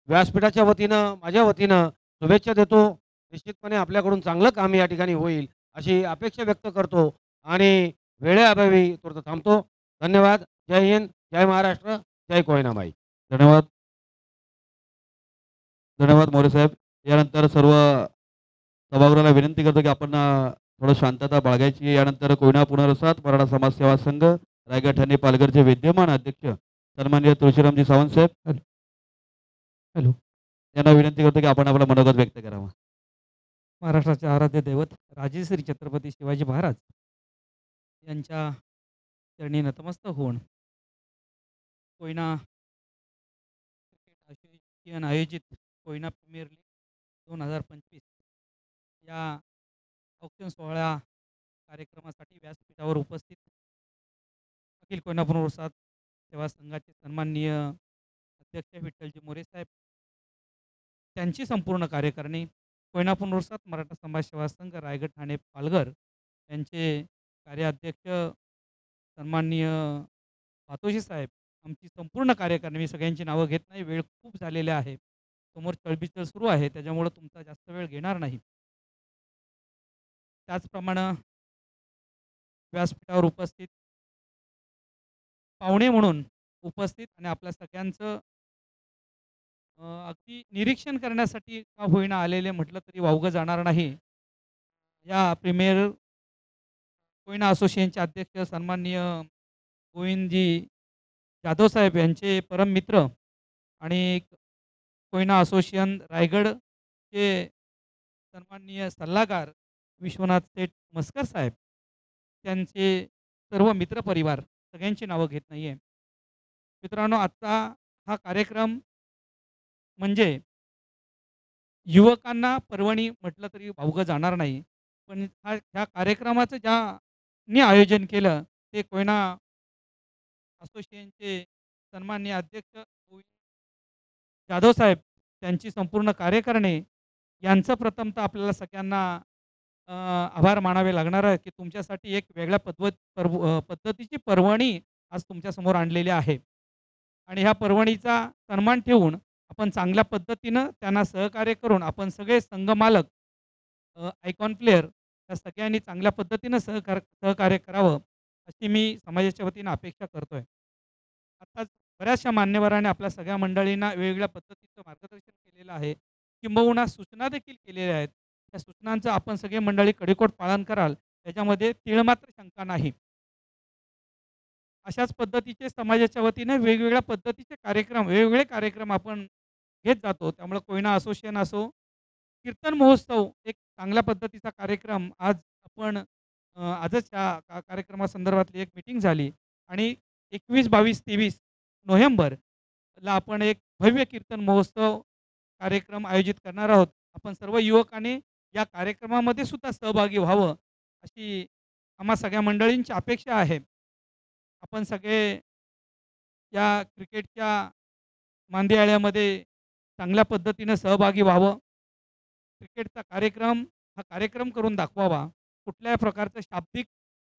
व्यासपीठाच्या वतीनं, माझ्या वतीनं शुभेच्छा देतो. निश्चितपणे आपल्याकडून चांगलं काम या ठिकाणी होईल अशी अपेक्षा व्यक्त करतो आणि वेळेअभावी तुर्त थांबतो. धन्यवाद. जय हिंद, जय महाराष्ट्र, जय कोयनामाई. धन्यवाद. धन्यवाद मोरे साहेब. यानंतर सर्व सभागृहाला विनंती करतो की आपण थोडं शांतता बाळगायची. यानंतर कोयना पुनर्वसन मराठा समाज सेवा संघ रायगड ठाणे पालघरचे विद्यमान अध्यक्ष सन्माननीय तुळशीरामजी सावंत साहेब हॅलो. यांना विनंती करतो की आपण आपलं मनोगत व्यक्त करावं. महाराष्ट्राचे आराध्य दैवत राजश्री छत्रपती शिवाजी महाराज यांच्या चरणी नतमस्तक होऊन कोयना क्रिकेट असोसिएशन आयोजित कोयना प्रीमियर लीग 2025 या औक्षण सोहळा कार्यक्रमासाठी व्यासपीठावर उपस्थित अखिल कोयना पुनर्वसन सेवा संघाचे सन्माननीय अध्यक्ष विठ्ठलजी मोरे साहेब, त्यांची संपूर्ण कार्यकारिणी, कोयना पुनर्वसन मराठा समाज सेवा संघ रायगड ठाणे पालघर यांचे कार्याध्यक्ष सन्माननीय पातोशी साहेब, आमची संपूर्ण कार्यकारिणी, मी सगळ्यांची नावं घेत नाही, वेळ खूप झालेले आहे, समोर चळबिचळ सुरू आहे, त्याच्यामुळं तुमचा जास्त वेळ घेणार नाही. त्याचप्रमाणे व्यासपीठावर उपस्थित पाहुणे म्हणून उपस्थित आणि आपल्या सगळ्यांचं अगदी निरीक्षण करण्यासाठी का होईना आलेले म्हटलं तरी वावगं जाणार नाही. या प्रीमियर कोयना असोसिएशनचे अध्यक्ष सन्माननीय गोविंदजी जाधव साहेब यांचे परम मित्र आणि कोयना असोसिएशन रायगडचे सन्माननीय सल्लागार विश्वनाथ सेठ मस्कर साहेब, त्यांचे सर्व मित्रपरिवार, सगळ्यांची नावं घेत नाही आहे. मित्रांनो, आजचा हा कार्यक्रम म्हणजे युवकांना पर्वणी म्हटलं तरी वावगं जाणार नाही. पण ह्या कार्यक्रमाचं ज्यांनी आयोजन केलं ते कोयना असोसिएशनचे सन्माननीय अध्यक्ष जाधव साहेब, त्यांची संपूर्ण कार्यकारिणी यांचं प्रथमतः आपल्याला सगळ्यांना आभार मानावे लागणार आहे की तुमच्यासाठी एक वेगळ्या पद्धतीची पर्वणी आज तुमच्यासमोर आणलेली आहे. आणि ह्या पर्वणीचा सन्मान ठेवून आपण चांगल्या पद्धतीनं त्यांना सहकार्य करून आपण सगळे संघमालक, आयकॉन प्लेयर या सगळ्यांनी चांगल्या पद्धतीनं सहकार्य करावं अशी मी समाजाच्या वतीनं अपेक्षा करतोय. आत्ताच बऱ्याचशा मान्यवरांनी आपल्या सगळ्या मंडळींना वेगवेगळ्या पद्धतीचं मार्गदर्शन केलेलं आहे, किंबहुना सूचना देखील केलेल्या आहेत. त्या सूचनांचं आपण सगळे मंडळी कडेकोट पालन कराल त्याच्यामध्ये तीळमात्र शंका नाही. अशाच पद्धतीचे समाजाच्या वतीने वेगवेगळ्या पद्धतीचे कार्यक्रम, वेगवेगळे कार्यक्रम आपण घेत जातो. त्यामुळे कोयना असोसिएशन असो, कीर्तन महोत्सव एक चांगल्या पद्धतीचा कार्यक्रम आज आपण आजच या कार्यक्रमासंदर्भातली एक मीटिंग झाली आणि 21, 22, 23 नोव्हेंबरला आपण एक भव्य कीर्तन महोत्सव कार्यक्रम आयोजित करणार आहोत. आपण सर्व युवकांनी या कार्यक्रमामध्ये सुद्धा सहभागी व्हावं अशी आम्हा सगळ्या मंडळींची अपेक्षा आहे. आपण सगळे या क्रिकेटच्या मांदियाळ्यामध्ये चांगल्या पद्धतीनं सहभागी व्हावं. क्रिकेटचा कार्यक्रम हा कार्यक्रम करून दाखवावा. कुठल्याही प्रकारचं शाब्दिक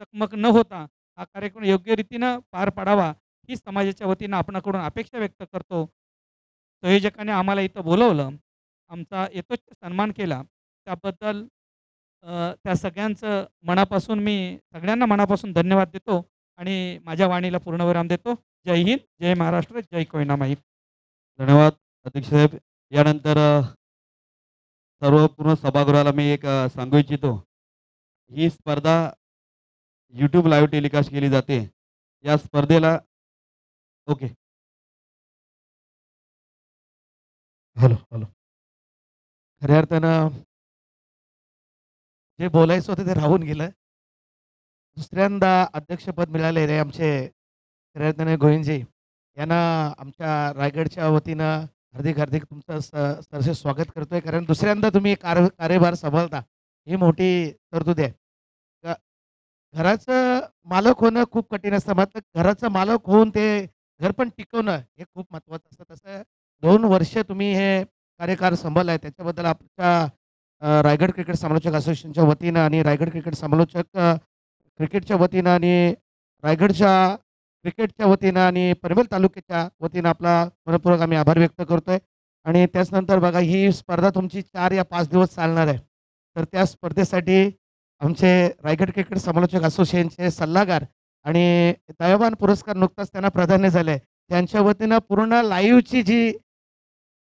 चकमक न होता हा कार्यक्रम योग्य रीतीनं पार पाडावा ही समाजाच्या वतीनं आपणाकडून अपेक्षा व्यक्त करतो. संयोजकांनी आम्हाला इथं बोलवलं, आमचा यथोचित सन्मान केला, त्याबद्दल त्या सगळ्यांचं मनापासून मी सगळ्यांना मनापासून धन्यवाद देतो आणि माझ्या वाणीला पूर्णविराम देतो. जय हिंद, जय महाराष्ट्र, जय कोयनामाई. धन्यवाद अध्यक्ष साहेब. यानंतर सर्व पूर्ण सभागृहाला मी एक सांगू इच्छितो, ही स्पर्धा यूट्यूब लाईव्ह टेलिकास्ट केली जाते. या स्पर्धेला ओके हॅलो. खऱ्या अर्थानं जे बोलायचं होतं ते राहून गेलं. दुसऱ्यांदा अध्यक्षपद मिळालेले आमचे खऱ्या अर्थाने गोविंदजी यांना आमच्या रायगडच्या वतीनं हार्दिक तुमचं सरसे स्वागत करतोय. कारण दुसऱ्यांदा तुम्ही कार्यभार सांभाळता ही मोठी तरतूद आहे. घराचं मालक होणं खूप कठीण असतं, मात्र घराचं मालक होऊन ते घर पण टिकवणं हे खूप महत्त्वाचं असतं. तसं 2 वर्ष तुम्ही हे कार्यभार सांभाळला आहे, त्याच्याबद्दल आमच्या रायगड क्रिकेट समालोचक असोसिएशनच्या वतीनं आणि रायगड क्रिकेट समालोचक क्रिकेटच्या वतीनं आणि रायगडच्या क्रिकेटच्या वतीनं आणि पनवेल तालुक्याच्या वतीनं आपला मनपूर्वक आम्ही आभार व्यक्त करतोय. आणि त्याचनंतर बघा, ही स्पर्धा तुमची 4 या 5 दिवस चालणार आहे. तर त्या स्पर्धेसाठी आमचे रायगड क्रिकेट समालोचक असोसिएशनचे सल्लागार आणि दयावान पुरस्कार नुकताच त्यांना प्राधान्य झाले त्यांच्या वतीनं पूर्ण लाईव्हची जी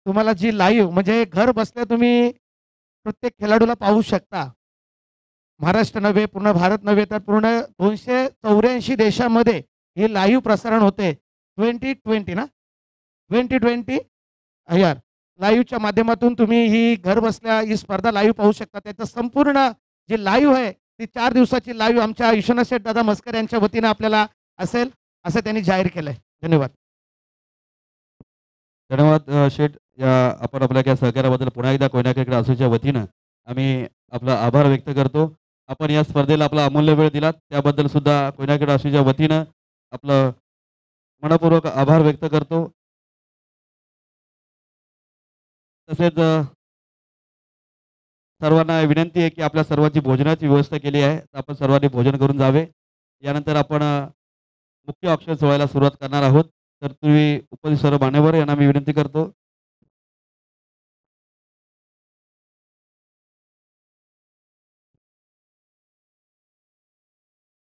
तुम्हाला जी लाईव्ह म्हणजे घर बसल्या तुम्ही प्रत्येक खेळाडूला पाहू शकता. महाराष्ट्र नव्हे, पूर्ण भारत नव्हे, तर पूर्ण 284 देशामध्ये हे लाईव्ह प्रसारण होते. 2020 ना 2020 यार लाईव्हच्या माध्यमातून तुम्ही ही घर बसल्या ही स्पर्धा लाईव्ह पाहू शकता. त्याचं संपूर्ण जे लाईव्ह आहे ती 4 दिवसाची लाईव्ह आमच्या विश्वनाथ शेठ दादा मस्कर यांच्या वतीनं आपल्याला असेल असं त्यांनी जाहीर केलंय. धन्यवाद. धन्यवाद शेठ. आपण आपल्या या सहकार्याबद्दल पुन्हा एकदा कोयना क्रिकेट असोसिएशनच्या वतीनं आम्ही आपला आभार व्यक्त करतो. आपण या स्पर्धेला आपला अमूल्य वेळ दिलात त्याबद्दल सुद्धा कोयना क्रिकेट असोसिएशनच्या वतीनं आपलं मनपूर्वक आभार व्यक्त करतो. तसेच सर्वांना विनंती आहे की आपल्या सर्वांची भोजनाची व्यवस्था केली आहे, तर आपण सर्वांनी भोजन करून जावे. यानंतर आपण मुख्य ऑप्शन सोहळ्याला सुरुवात करणार आहोत. तर तुम्ही उपस्थित सर्व मान्यवर यांना मी विनंती करतो.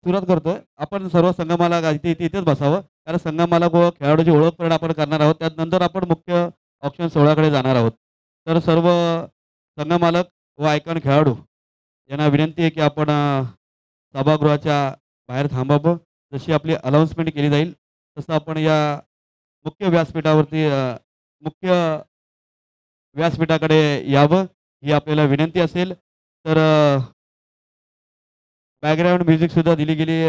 सुरुवात करतोय. आपण सर्व संगमाला इथेच बसावं, कारण संगमाला व खेळाडूची ओळख पण आपण करणार आहोत. त्यानंतर आपण मुख्य ऑप्शन सोहळ्याकडे जाणार आहोत. तर सर्व संघमालक व आयकॉन खेळाडू यांना विनंती आहे की आपण सभागृहाच्या बाहेर थांबावं. जशी आपली अनाऊन्समेंट केली जाईल तसं आपण या मुख्य व्यासपीठावरती मुख्य व्यासपीठाकडे यावं ही आपल्याला विनंती असेल. तर बॅकग्राऊंड म्युझिक सुद्धा दिली गेली